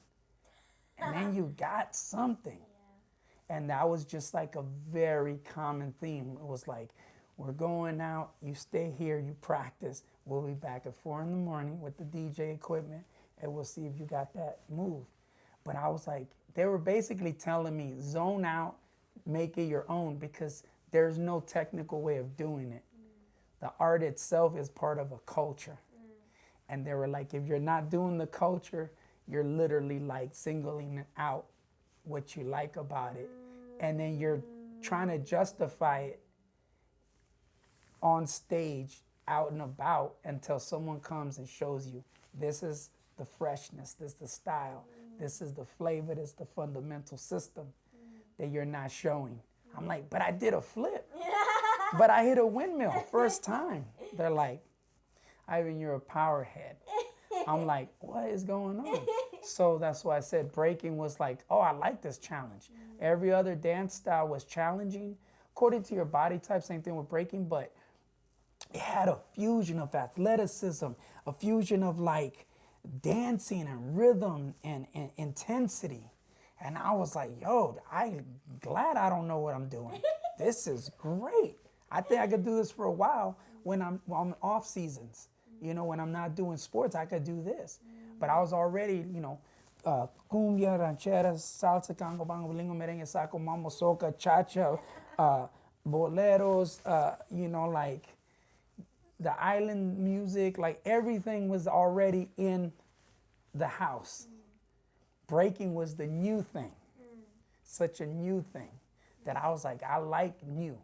And then you got something. Yeah. And that was just like a very common theme. It was like, we're going out, you stay here, you practice. We'll be back at 4 a.m. with the DJ equipment, and we'll see if you got that move. But I was like, they were basically telling me, zone out, make it your own, because there's no technical way of doing it. The art itself is part of a culture. And they were like, if you're not doing the culture, you're literally like singling out what you like about it. And then you're trying to justify it on stage, out and about, until someone comes and shows you, this is the freshness, this is the style, this is the flavor, this is the fundamental system that you're not showing. I'm like, but I did a flip. But I hit a windmill first time. They're like, Ivan, you're a power head. I'm like, what is going on? So that's why I said breaking was like, oh, I like this challenge. Every other dance style was challenging. According to your body type, same thing with breaking, but it had a fusion of athleticism, a fusion of like dancing and rhythm and intensity. And I was like, yo, I'm glad I don't know what I'm doing. This is great. I think I could do this for a while when I'm off seasons. You know, when I'm not doing sports, I could do this. But I was already, you know, cumbia, rancheras, salsa, congo, bongo, bolingo, merengue, saco, mambo, soca, cha-cha, boleros, you know, like the island music, like everything was already in the house. Breaking was the new thing, such a new thing that I was like, I like new,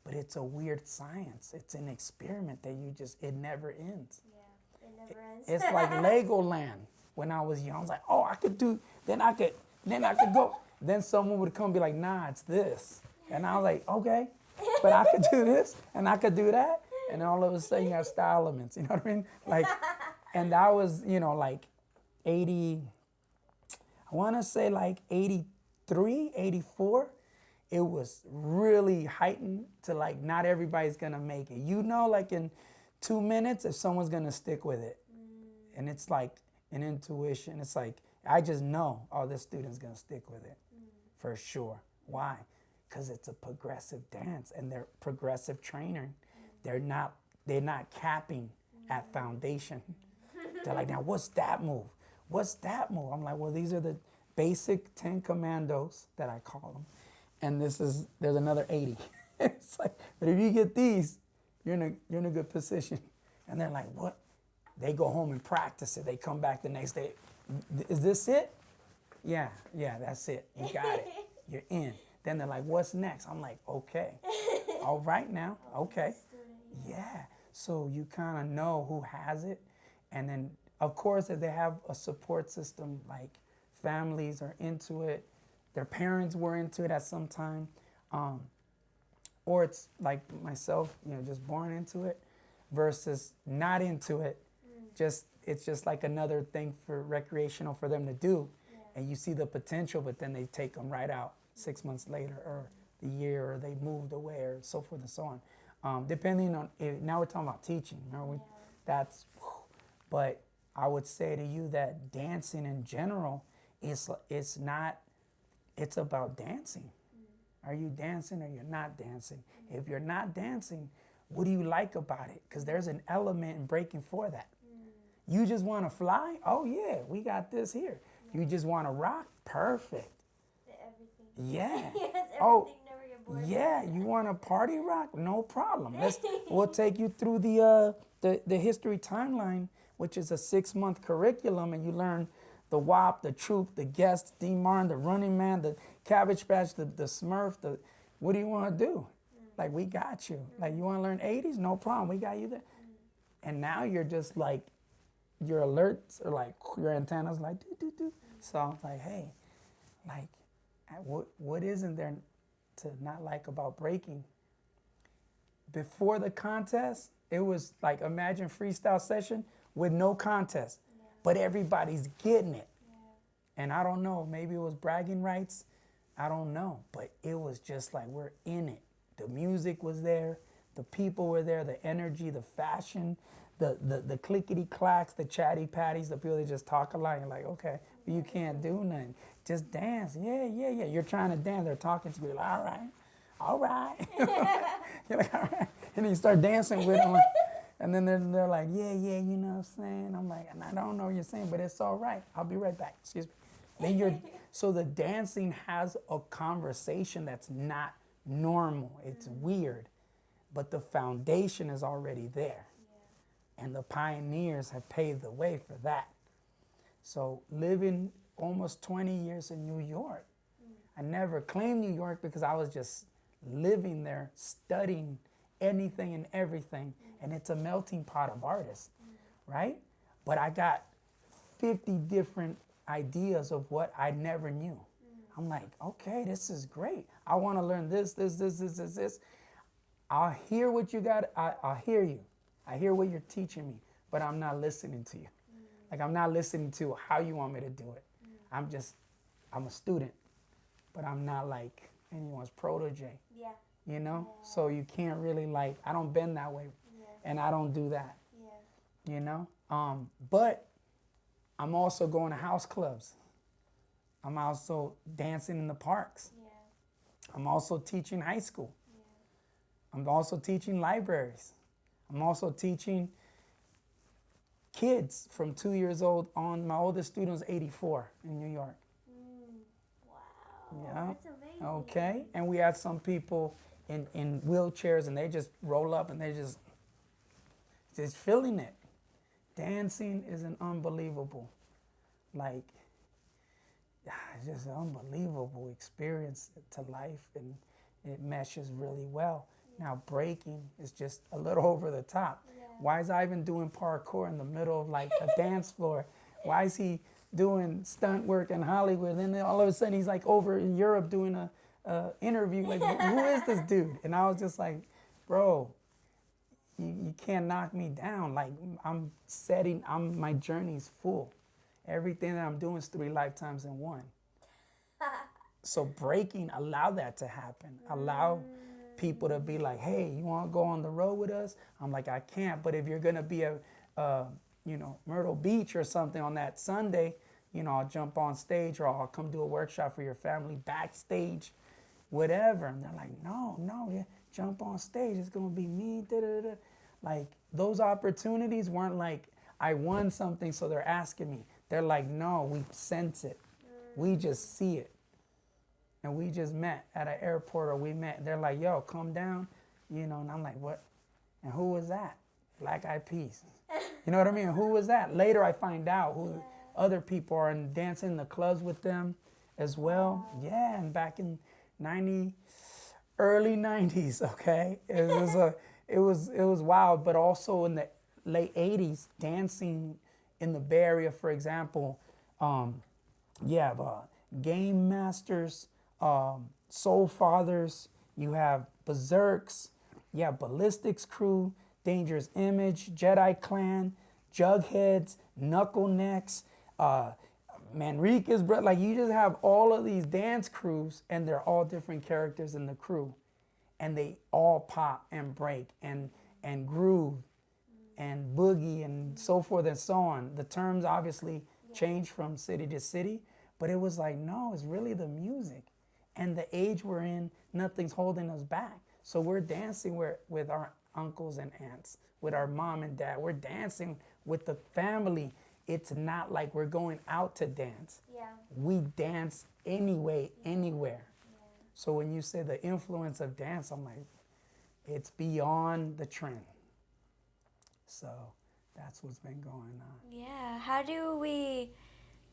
but it's a weird science. It's an experiment that it never ends. Yeah, it never ends. It's like Legoland. When I was young, I was like, oh, I could do, then I could go. Then someone would come and be like, nah, it's this. And I was like, okay, but I could do this and I could do that. And all of a sudden you have style elements, you know what I mean? Like, and that was, you know, like 80, I want to say like 83, 84. It was really heightened to like, not everybody's going to make it. You know, like in 2 minutes, if someone's going to stick with it. And it's like an intuition. It's like, I just know, oh, this student's going to stick with it for sure. Why? Because it's a progressive dance and they're progressive training. They're not capping at foundation. They're like, now what's that move? What's that move? I'm like, well, these are the basic 10 commandos that I call them. And there's another 80. It's like, but if you get these, you're in a good position. And they're like, what? They go home and practice it. They come back the next day. Is this it? Yeah, that's it. You got it. You're in. Then they're like, what's next? I'm like, okay. All right now. Okay. Yeah. So you kind of know who has it. And then, of course, if they have a support system, like families are into it, their parents were into it at some time, or it's like myself, just born into it versus not into it. It's just like another thing for recreational for them to do. Yeah. And you see the potential, but then they take them right out 6 months later or the year, or they moved away, or so forth and so on. Depending on, now we're talking about teaching. That's, but I would say to you that dancing in general it's not, it's about dancing. Are you dancing or you're not dancing? If you're not dancing, what do you like about it? Because there's an element in breaking for that. You just want to fly? Oh yeah, we got this here. You just want to rock? Perfect. Everything. Yeah. Yes, Oh, never get bored. yeah. You want to party rock? No problem. We'll take you through the history timeline, which is a 6-month curriculum, and you learn the WAP, the Troop, the Guest, D. Martin, the Running Man, the Cabbage Patch, the Smurf. What do you want to do? Like, we got you. Like, you want to learn 80s? No problem. We got you there. And now you're just like, your alerts are like, your antennas like, do. So I was like, hey, like, what isn't there to not like about breaking? Before the contest, it was like, imagine freestyle session with no contest, but everybody's getting it. And I don't know, maybe it was bragging rights. I don't know, but it was just like, we're in it. The music was there, the people were there, the energy, the fashion, the clickety clacks, the chatty patties, the people that just talk a lot. You're like, okay, but you can't do nothing. Just dance. Yeah. You're trying to dance. They're talking to you. You're like, all right. You're like, all right. And then you start dancing with them. And then they're like, yeah, you know what I'm saying? I'm like, and I don't know what you're saying, but it's all right. I'll be right back. Excuse me. So the dancing has a conversation that's not normal. It's weird. But the foundation is already there. And the pioneers have paved the way for that. So living almost 20 years in New York, I never claimed New York because I was just living there, studying anything and everything. And it's a melting pot of artists, right? But I got 50 different ideas of what I never knew. I'm like, okay, this is great. I want to learn this. I'll hear what you got. I'll hear you. I hear what you're teaching me, but I'm not listening to you. Like, I'm not listening to how you want me to do it. I'm a student, but I'm not like anyone's protege. Yeah. You know? Yeah. So you can't really I don't bend that way. Yeah. And I don't do that. Yeah. You know? But I'm also going to house clubs. I'm also dancing in the parks. Yeah. I'm also teaching high school. Yeah. I'm also teaching libraries. I'm also teaching kids from 2 years old on. My oldest student is 84 in New York. Wow. Yeah. That's amazing. Okay. And we had some people in wheelchairs, and they just roll up and they just feeling it. Dancing is an unbelievable, it's just an unbelievable experience to life, and it meshes really well. Now, breaking is just a little over the top. Yeah. Why is Ivan doing parkour in the middle of a dance floor? Why is he doing stunt work in Hollywood? And then all of a sudden he's over in Europe doing a interview. Who is this dude? And I was just like, bro, you can't knock me down. My journey's full. Everything that I'm doing is 3 lifetimes in one. So breaking, allow that to happen. Allow people to be like, hey, you want to go on the road with us? I'm like, I can't. But if you're going to be Myrtle Beach or something on that Sunday, I'll jump on stage, or I'll come do a workshop for your family backstage, whatever. And they're like, no, yeah, jump on stage. It's going to be me. Those opportunities weren't I won something, so they're asking me. They're like, no, we sense it. We just see it. And we just met at an airport, or we met. They're like, yo, come down. And I'm like, what? And who was that? Black Eyed Peas. You know what I mean? Who was that? Later I find out who other people are, and dancing in the clubs with them as well. Yeah, and back in 90, early 90s, okay? It was wild, but also in the late 80s, dancing in the Bay Area, for example, you have Game Masters, Soul Fathers, you have Berserks, you have Ballistics Crew, Dangerous Image, Jedi Clan, Jugheads, Knucklenecks, Manrika's, bro. Like, you just have all of these dance crews, and they're all different characters in the crew, and they all pop and break and groove and boogie and so forth and so on. The terms obviously change from city to city, but it was like, no, it's really the music and the age we're in. Nothing's holding us back. So we're dancing with our uncles and aunts, with our mom and dad. We're dancing with the family. It's not like we're going out to dance. Yeah. We dance anyway, anywhere. Yeah. So when you say the influence of dance, I'm like, it's beyond the trend. So that's what's been going on. Yeah. How do we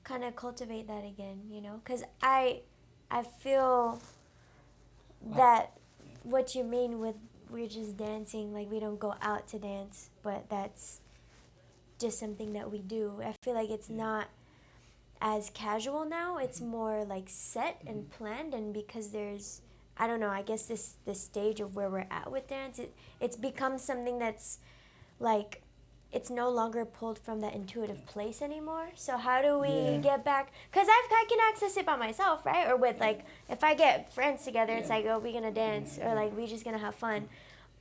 kind of cultivate that again, you know? Because I feel that what you mean with we're just dancing, like we don't go out to dance, but that's just something that we do. I feel like it's not as casual now. It's more like set and planned, and because there's, I don't know, I guess this stage of where we're at with dance, it's become something that's like, it's no longer pulled from that intuitive place anymore. So how do we get back? Because I can access it by myself, right? Or with, like, if I get friends together, it's like, oh, we're going to dance, or like, we're just going to have fun.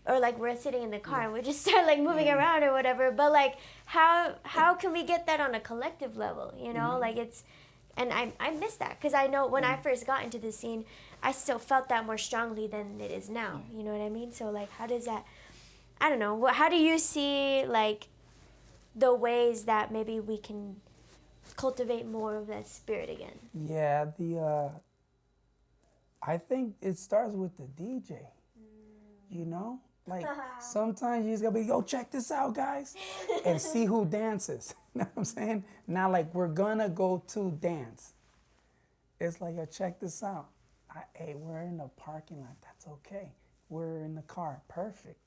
Or like, we're sitting in the car and we just start like moving around or whatever. But like, how can we get that on a collective level, you know? Like, it's, and I miss that, because I know when I first got into the scene, I still felt that more strongly than it is now. You know what I mean? So like, how does that, I don't know, how do you see like the ways that maybe we can cultivate more of that spirit again? Yeah, I think it starts with the DJ. You know, like sometimes you just gotta be, yo, check this out, guys, and see who dances. You know what I'm saying? Not like we're gonna go to dance. It's like, yo, check this out. Hey, we're in the parking lot. That's okay. We're in the car. Perfect.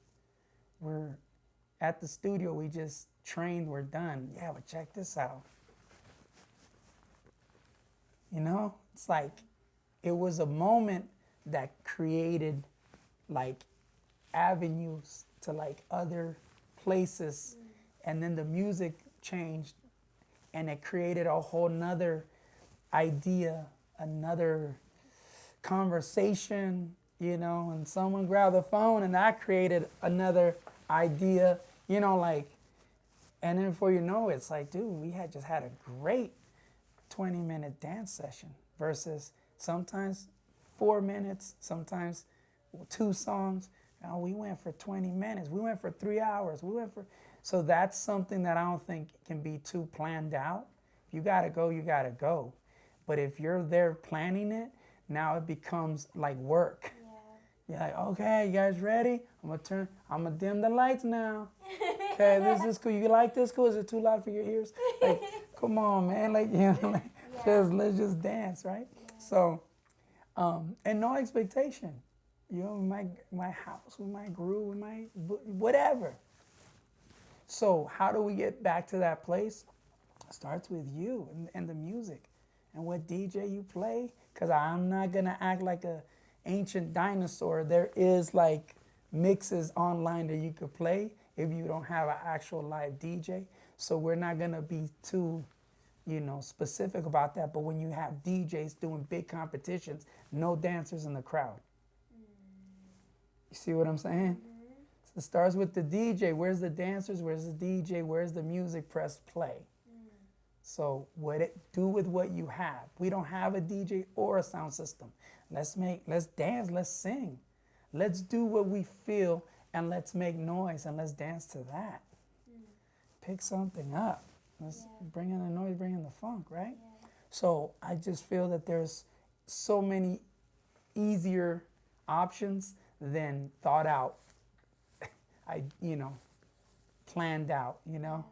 We're at the studio. We just trained. We're done. Yeah, but check this out. You know, it's like it was a moment that created like avenues to like other places, and then the music changed and it created a whole nother idea, another conversation, you know, and someone grabbed the phone and that created another idea, you know, like, and then before you know it, it's like, dude, we had just had a great 20-minute dance session versus sometimes 4 minutes, sometimes 2 songs. Oh, we went for 20 minutes. We went for 3 hours. So that's something that I don't think can be too planned out. If you got to go, you got to go. But if you're there planning it, now it becomes like work. Yeah. You're like, okay, you guys ready? I'm gonna dim the lights now. Okay, this is cool. You like this? Cool? Is it too loud for your ears? Like, come on, man. Like, you know, like, let's just dance, right? Yeah. So, and no expectation. You know, my house, we might groove, we might whatever. So how do we get back to that place? It starts with you and the music and what DJ you play. Because I'm not going to act like a ancient dinosaur. There is like mixes online that you could play if you don't have an actual live DJ. So we're not going to be too, you know, specific about that. But when you have DJs doing big competitions, no dancers in the crowd. You see what I'm saying? Mm-hmm. So it starts with the DJ. Where's the dancers? Where's the DJ? Where's the music? Press play. So do with what you have. We don't have a DJ or a sound system. Let's dance, let's sing. Let's do what we feel and let's make noise and let's dance to that. Pick something up. Let's bring in the noise, bring in the funk, right? Yeah. So I just feel that there's so many easier options than thought out, planned out, you know?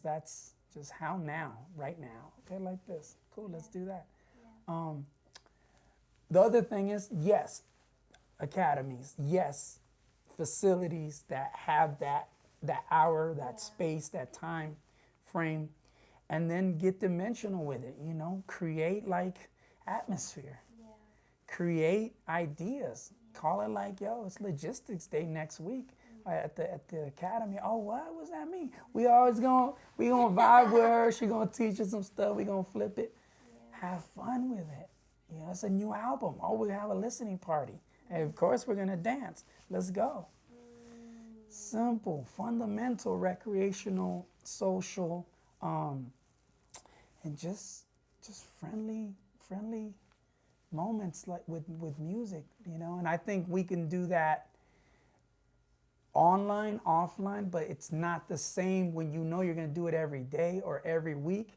That's just how now, right now. Okay, like this. Cool, let's do that. Yeah. the other thing is, yes, academies, yes, facilities that have that hour, that space, that time frame, and then get dimensional with it, you know, create like atmosphere, create ideas, call it like, yo, it's Logistx Day next week at the academy. Oh, what's that mean? We always gonna vibe with her, she gonna teach us some stuff, we gonna flip it, have fun with it. You know, it's a new album. Oh, we have a listening party. And of course, we're going to dance. Let's go. Simple, fundamental, recreational, social, and just friendly moments like with music, you know. And I think we can do that online, offline, but it's not the same when you know you're going to do it every day or every week,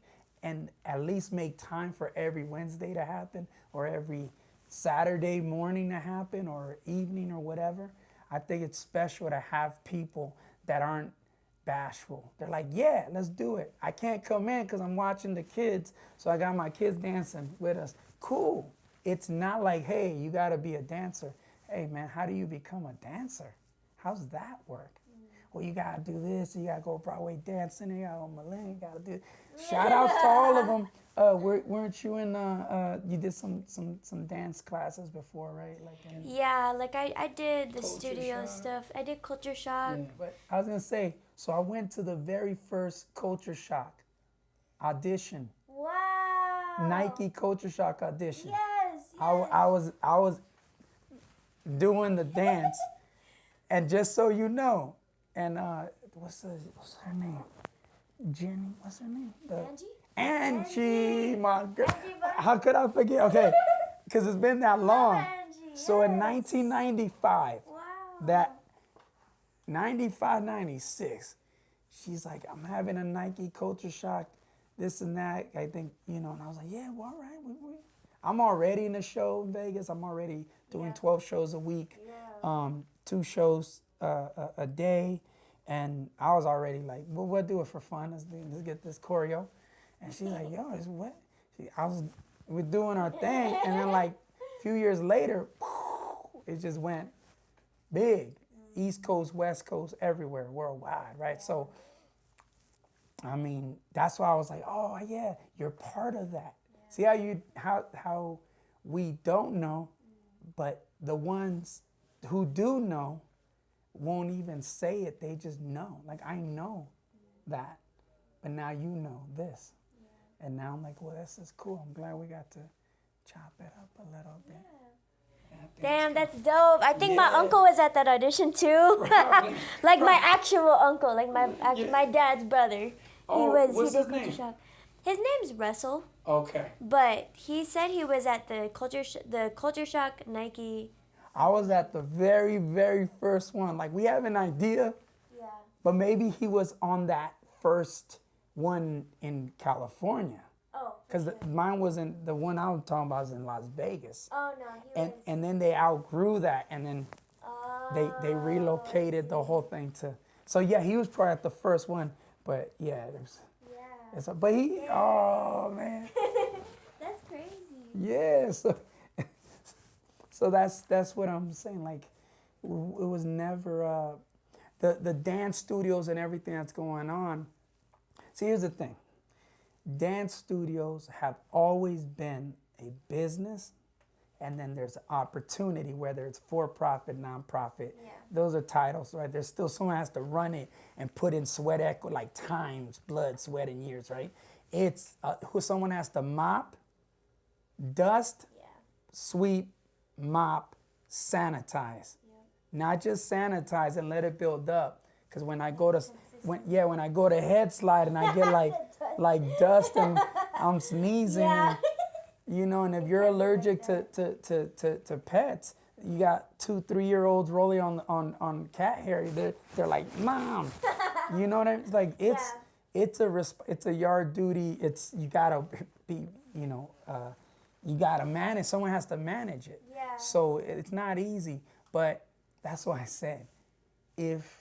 and at least make time for every Wednesday to happen or every Saturday morning to happen or evening or whatever. I think it's special to have people that aren't bashful. They're like, yeah, let's do it. I can't come in because I'm watching the kids, so I got my kids dancing with us. Cool. It's not like, hey, you got to be a dancer. Hey, man, how do you become a dancer? How's that work? Well, you got to do this. You got to go Broadway dancing. You got to go Malin. You got to do. Shout outs to all of them. Weren't you in? You did some dance classes before, right? Like yeah, like I did the Culture studio Shock. stuff. I did Culture Shock. Yeah, but I was gonna say. So I went to the very first Culture Shock audition. Wow. Nike Culture Shock audition. Yes. I was doing the dance, and just so you know, and what's her name? Jenny. What's her name? Angie, my girl. How could I forget? Okay, because it's been that long. So in 1995, that 95, 96, she's like, I'm having a Nike Culture Shock, this and that. I think, you know, and I was like, yeah, well, all right. I'm already in a show in Vegas. I'm already doing 12 shows a week, 2 shows a day. And I was already like, well, we'll do it for fun. Let's get this choreo. And she's like, yo, it's what? We're doing our thing. And then like a few years later, it just went big. East Coast, West Coast, everywhere, worldwide, right? So, I mean, that's why I was like, oh yeah, you're part of that. See how we don't know, but the ones who do know won't even say it. They just know. Like, I know that, but now you know this. And now I'm like, well, this is cool. I'm glad we got to chop it up a little bit. Damn, that's dope. I think my uncle was at that audition too. Like my actual uncle, like my dad's brother. What's his name? His name's Russell. Okay. But he said he was at the Culture Shock Nike. I was at the very, very first one. Like, we have an idea, but maybe he was on that first one in California. Oh. Because mine wasn't, the one I was talking about was in Las Vegas. Oh, no. And then they outgrew that, and then they relocated the whole thing to. So yeah, he was probably at the first one, but yeah, but he, oh man. That's crazy. Yeah, so that's what I'm saying. Like, it was never the dance studios and everything that's going on. See, here's the thing. Dance studios have always been a business, and then there's opportunity, whether it's for-profit, non-profit. Yeah. Those are titles, right? There's still someone has to run it and put in sweat equity, like times, blood, sweat, and years, right? It's who someone has to mop, dust, sweep, mop, sanitize. Not just sanitize and let it build up. Because when I go to head slide and I get like dust and I'm sneezing, and, you know, and if you're allergic to pets, you got 2-3-year-olds rolling on cat hair. They're like, Mom, you know what I mean? It's like it's a yard duty. You gotta be, you know, you gotta manage. Someone has to manage it. Yeah. So it's not easy, but that's why I said, if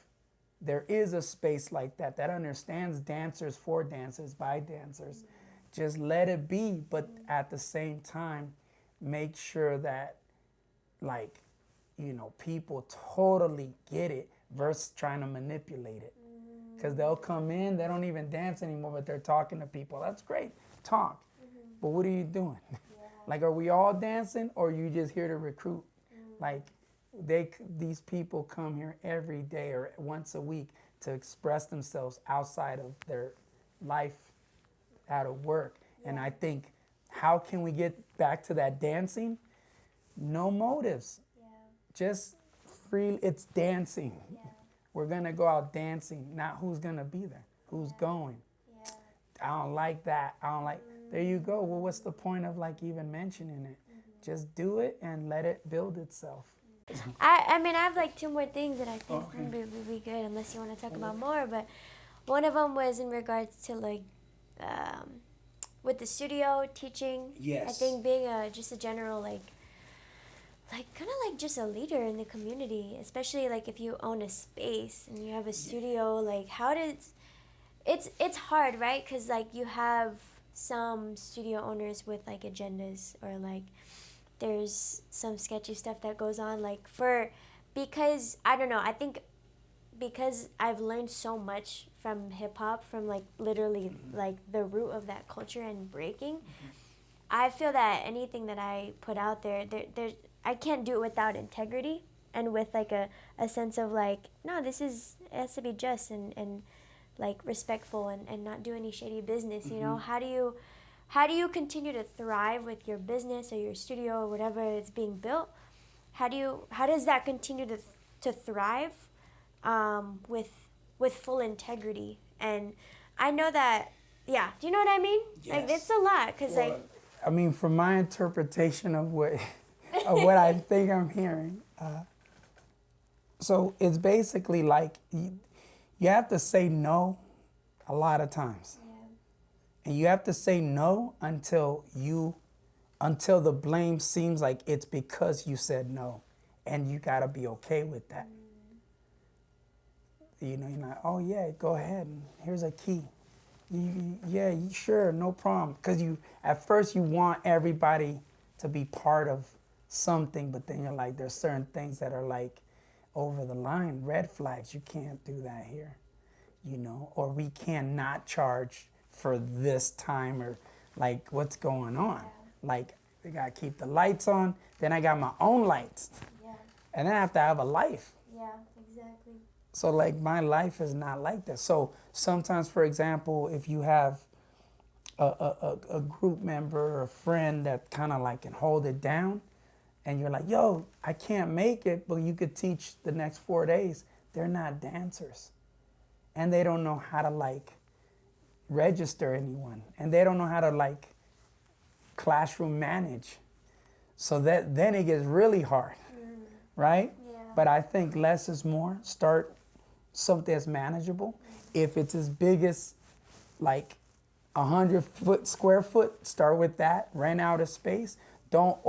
there is a space like that understands dancers for dancers by dancers, just let it be. But at the same time, make sure that, like, people totally get it versus trying to manipulate it. Because they'll come in, they don't even dance anymore, but they're talking to people. That's great, talk. But what are you doing? Like, are we all dancing, or are you just here to recruit? Like, these people come here every day or once a week to express themselves outside of their life, out of work. And I think, how can we get back to that dancing? No motives. Just free, it's dancing. We're going to go out dancing, not who's going to be there, who's going. I don't like that. I don't like, there you go. Well, what's the point of like even mentioning it? Just do it and let it build itself. I mean, I have like 2 more things that I think would be good, unless you want to talk about more. But one of them was in regards to like, with the studio teaching. Yes. I think being just a general like kind of like just a leader in the community, especially like if you own a space and you have a studio. Like, how does it's hard, right? Because like you have some studio owners with like agendas, or like there's some sketchy stuff that goes on, like because I don't know, I think because I've learned so much from hip-hop, from like literally like the root of that culture and breaking, I feel that anything that I put out there, I can't do it without integrity and with like a sense of like, no, it has to be just and like respectful and not do any shady business. You know, how do you continue to thrive with your business or your studio or whatever is being built? How does that continue to thrive with full integrity? And I know that, yeah, do you know what I mean? Yes. Like, it's a lot, because I mean, from my interpretation of what I think I'm hearing, so it's basically like you have to say no a lot of times. And you have to say no until the blame seems like it's because you said no. And you got to be okay with that. You're like, oh yeah, go ahead, and here's a key. Sure, no problem. Because at first you want everybody to be part of something, but then you're like, there's certain things that are like over the line, red flags. You can't do that here, or we cannot charge for this time, or like, what's going on? Like, we gotta keep the lights on. Then I got my own lights, and then I have to have a life. Yeah, exactly. So like, my life is not like that. So sometimes, for example, if you have a group member or a friend that kind of like can hold it down, and you're like, yo, I can't make it, but you could teach the next 4 days. They're not dancers, and they don't know how to like register anyone, and they don't know how to like classroom manage. So that then it gets really hard, right? Yeah. But I think less is more. Start something that's manageable. If it's as big as like 100 square foot, start with that. Rent out a space. Don't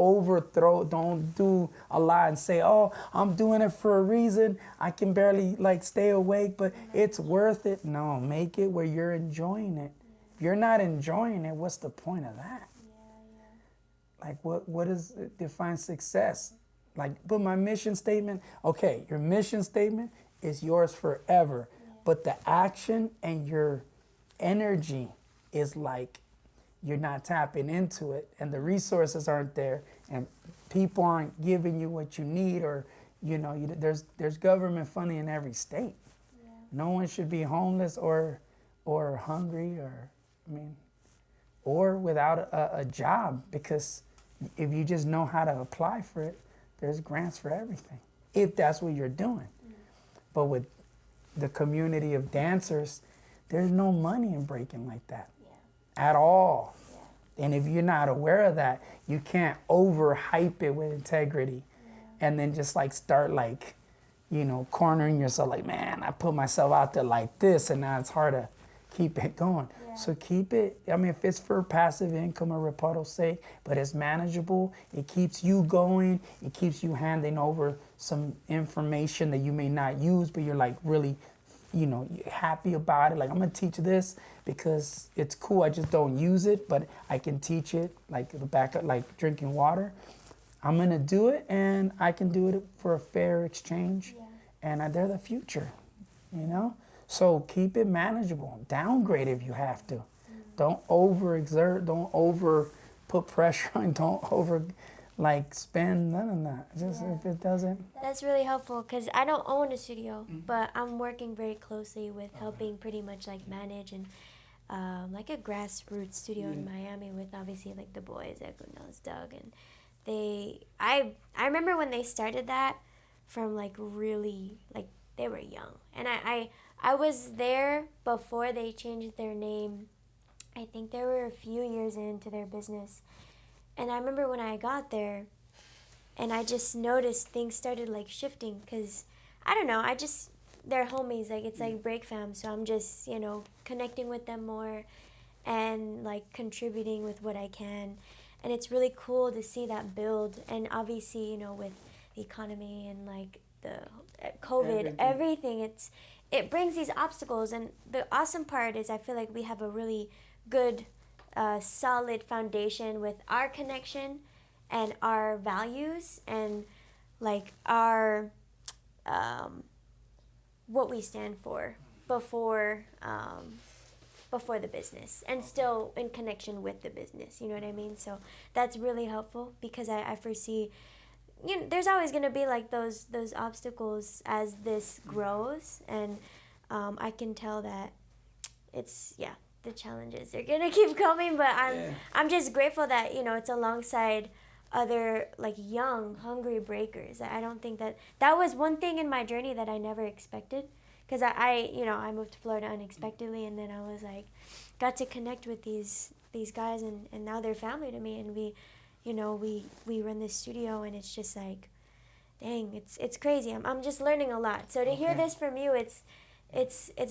do a lot and say, oh, I'm doing it for a reason. I can barely like stay awake, but it's worth it. No, make it where you're enjoying it. If you're not enjoying it, what's the point of that? Like, what is define success? Like, but my mission statement, okay, your mission statement is yours forever. But the action and your energy is like, you're not tapping into it, and the resources aren't there, and people aren't giving you what you need, or there's government funding in every state. No one should be homeless or hungry, or without a job, because if you just know how to apply for it, there's grants for everything, if that's what you're doing. But with the community of dancers, there's no money in breaking like that. At all. And if you're not aware of that, you can't overhype it with integrity, and then just like start like, cornering yourself, like, man, I put myself out there like this, and now it's hard to keep it going. So keep it, if it's for passive income or rebuttal's sake, but it's manageable, it keeps you going, it keeps you handing over some information that you may not use, but you're like really happy about it. Like, I'm gonna teach this because it's cool. I just don't use it, but I can teach it like the backup, like drinking water. I'm gonna do it, and I can do it for a fair exchange. Yeah. And they're the future, So keep it manageable. Downgrade if you have to. Don't overexert. Don't over put pressure on. Don't over spend. None of that. Just if it doesn't. That's really helpful because I don't own a studio, but I'm working very closely with helping pretty much like manage and like a grassroots studio in Miami with obviously like the boys, Equinos, Doug, and I remember when they started that from like really like they were young, and I was there before they changed their name. I think they were a few years into their business, and I remember when I got there, and I just noticed things started like shifting because I don't know, they're homies, like it's like break fam, so I'm just connecting with them more and like contributing with what I can, and it's really cool to see that build. And obviously with the economy and like the COVID, everything it brings these obstacles, and the awesome part is I feel like we have a really good solid foundation with our connection and our values and like our what we stand for before the business, and still in connection with the business, you know what I mean? So that's really helpful because I foresee there's always going to be like those obstacles as this grows, and I can tell that it's the challenges are going to keep coming, but I'm just grateful that it's alongside other like young hungry breakers. I don't think that was one thing in my journey that I never expected, because I moved to Florida unexpectedly, and then I was like got to connect with these guys, and now they're family to me, and we run this studio, and it's just like, dang, it's crazy. I'm just learning a lot. So to hear this from you, it's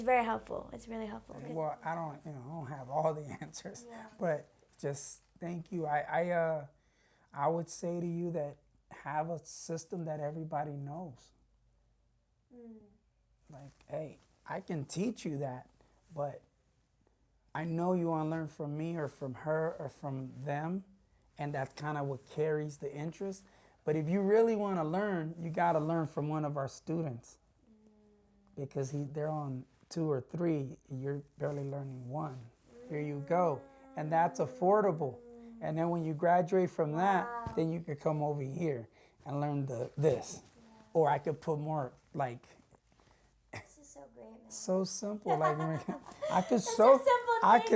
very helpful. It's really helpful. Well, I don't have all the answers, but just thank you. I would say to you that have a system that everybody knows. Like, hey, I can teach you that, but I know you want to learn from me or from her or from them, and that's kind of what carries the interest. But if you really want to learn, you got to learn from one of our students, because they're on 2 or 3, you're barely learning 1. Here you go. And that's affordable. And then when you graduate from that, then you could come over here and learn this. Or I could put more like, this is so great, man. So simple. Like I could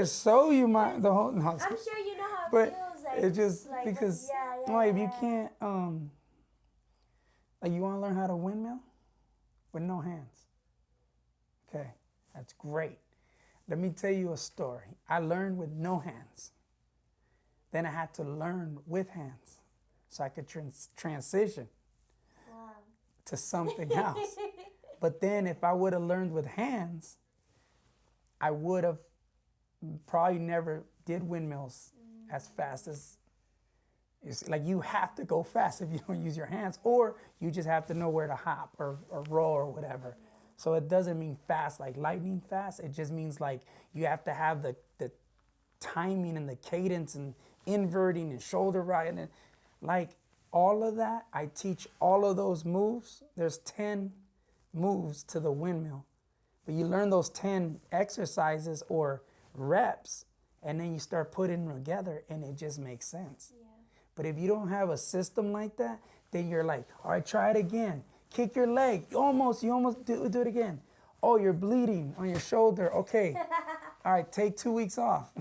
show you the whole. No, I'm sure you know how it but feels. Like, it's just like, because if you can't like, you want to learn how to windmill with no hands. Okay, that's great. Let me tell you a story. I learned with no hands. Then I had to learn with hands so I could transition to something else. But then if I would have learned with hands, I would have probably never did windmills as fast as, like, you have to go fast if you don't use your hands, or you just have to know where to hop or roll or whatever. So it doesn't mean fast like lightning fast. It just means like you have to have the timing and the cadence and inverting and shoulder right, and like all of that. I teach all of those moves. There's 10 moves to the windmill, but you learn those 10 exercises or reps, and then you start putting them together, and it just makes sense. But if you don't have a system like that, then you're like, all right, try it again. Kick your leg. You almost do it again. Oh, you're bleeding on your shoulder. Okay. All right, take 2 weeks off.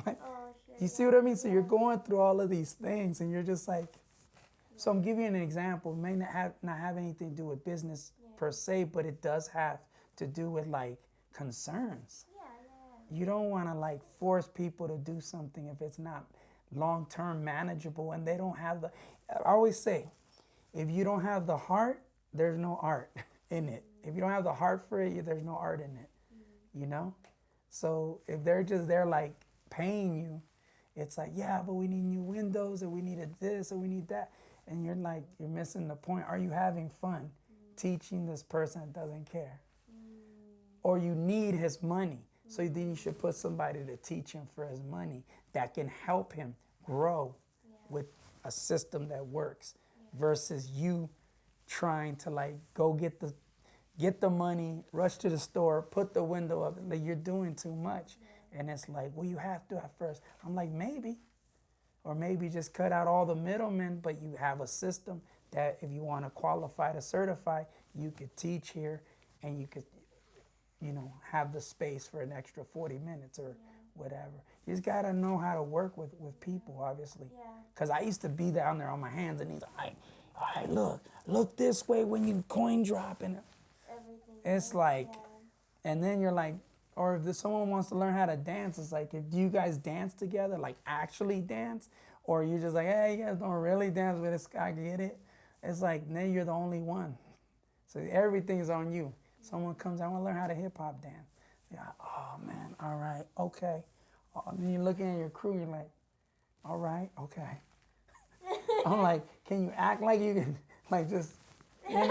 You see what I mean? So you're going through all of these things, and you're just like, so I'm giving you an example. It may not have anything to do with business per se, but it does have to do with like concerns. You don't want to like force people to do something if it's not long-term manageable, and they don't have I always say, if you don't have the heart, there's no art in it. If you don't have the heart for it, there's no art in it, So if they're just there like paying you, it's like, yeah, but we need new windows, and we needed this, and we need that. And you're like, you're missing the point. Are you having fun teaching this person that doesn't care? or you need his money. So then you should put somebody to teach him for his money that can help him grow with a system that works versus you trying to like go get the money, rush to the store, put the window up. Like, you're doing too much. And it's like, well, you have to at first. I'm like, maybe. Or maybe just cut out all the middlemen, but you have a system that if you want to qualify to certify, you could teach here and you could, have the space for an extra 40 minutes or whatever. You just got to know how to work with people, obviously. Because I used to be down there on my hands and knees, all right, look this way when you coin drop. And Everything. it's like, and then you're like, or if someone wants to learn how to dance, it's like, if you guys dance together, like actually dance, or you're just like, hey, you guys don't really dance with this guy, get it? It's like, then you're the only one. So everything's on you. Someone comes, I want to learn how to hip hop dance. You're like, oh man, all right, okay. And then you're looking at your crew, you're like, all right, okay. I'm like, can you act like you can, like just, you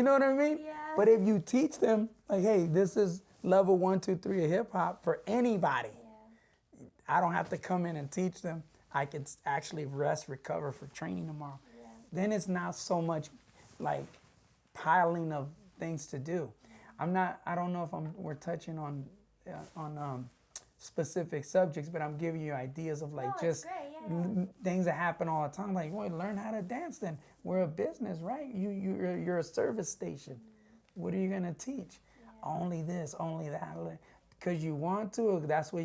know what I mean? Yeah. But if you teach them, like, hey, this is level 1, 2, 3 of hip hop for anybody. Yeah. I don't have to come in and teach them. I can actually rest, recover for training tomorrow. Yeah. Then it's not so much like piling of things to do. I don't know if we're touching on specific subjects, but I'm giving you ideas of like just things that happen all the time. Like, well, learn how to dance then. We're a business, right? You're a service station. What are you going to teach? Only this, only that. Because you want to, that's what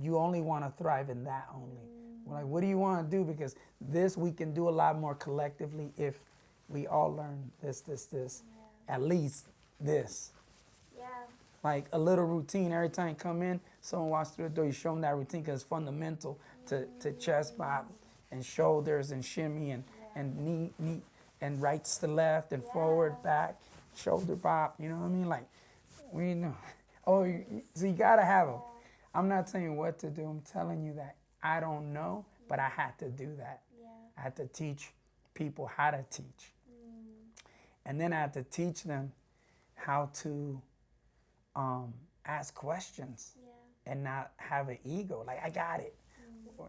you only want to thrive in that only. Like, what do you want to do? Because this we can do a lot more collectively if we all learn this, at least this. Yeah. Like a little routine every time you come in, someone walks through the door, you show them that routine because it's fundamental to chest bop and shoulders and shimmy and knee and rights to left and forward, back, shoulder bop, you know what I mean? Like, we know. Oh, so you gotta have them. I'm not telling you what to do, I'm telling you that I don't know, but I had to do that. I had to teach people how to teach. And then I had to teach them how to ask questions and not have an ego. Like, I got it.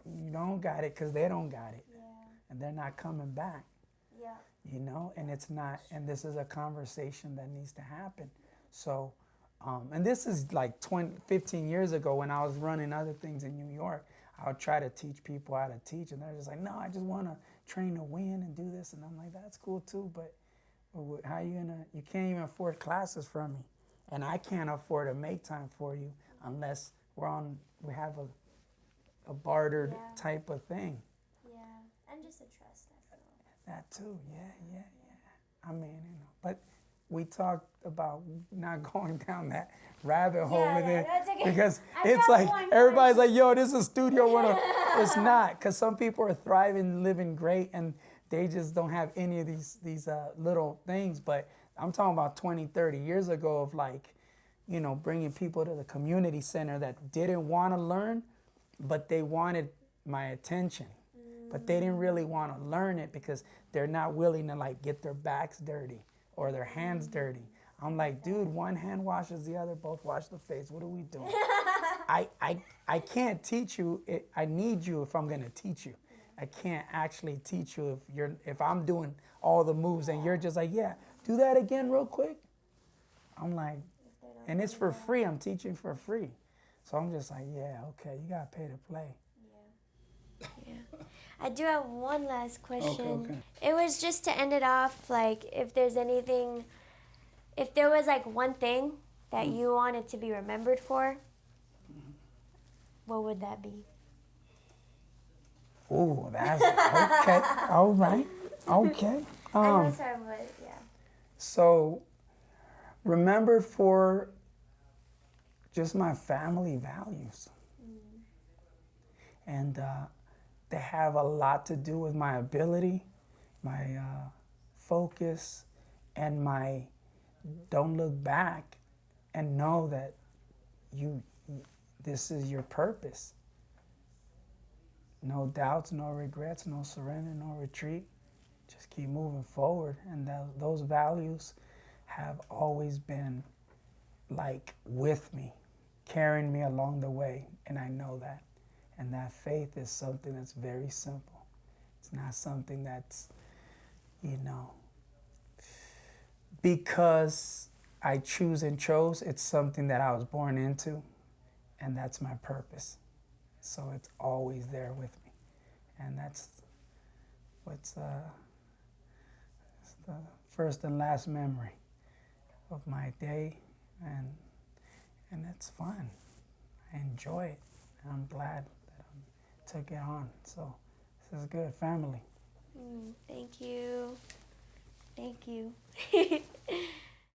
You don't got it because they don't got it. And they're not coming back. And it's not, and this is a conversation that needs to happen. So, and this is like 15 years ago when I was running other things in New York. I would try to teach people how to teach, and they're just like, no, I just want to train to win and do this. And I'm like, that's cool too, but how you can't even afford classes from me. And I can't afford to make time for you unless we have a bartered type of thing. Yeah, and just a trust, I feel. That too, yeah. I mean, but we talked about not going down that rabbit hole with it okay. because it's like everybody's like, yo, this is a studio. It's not, because some people are thriving, living great, and they just don't have any of these little things. But I'm talking about 20, 30 years ago of like, bringing people to the community center that didn't want to learn, but they wanted my attention. But they didn't really want to learn it because they're not willing to like get their backs dirty or their hands dirty. I'm like, dude, one hand washes the other, both wash the face. What are we doing? I can't teach you. I need you if I'm going to teach you. I can't actually teach you if I'm doing all the moves and you're just like, yeah, do that again real quick. I'm like, and it's for free. I'm teaching for free. So I'm just like, yeah, okay, you got to pay to play. Yeah. I do have one last question. Okay. It was just to end it off, like, if there was like one thing that you wanted to be remembered for, what would that be? Ooh, that's okay. All right. Okay. I know, sorry, but yeah. So, remembered for just my family values. And they have a lot to do with my ability, my focus, and my don't look back and know that this is your purpose. No doubts, no regrets, no surrender, no retreat. Just keep moving forward. And those values have always been like with me, carrying me along the way, and I know that. And that faith is something that's very simple. It's not something that's, you know, because I choose and chose, it's something that I was born into, and that's my purpose. So it's always there with me. And that's what's it's the first and last memory of my day, and it's fun. I enjoy it. And I'm glad that I took it on. So this is good, family. Thank you. Thank you.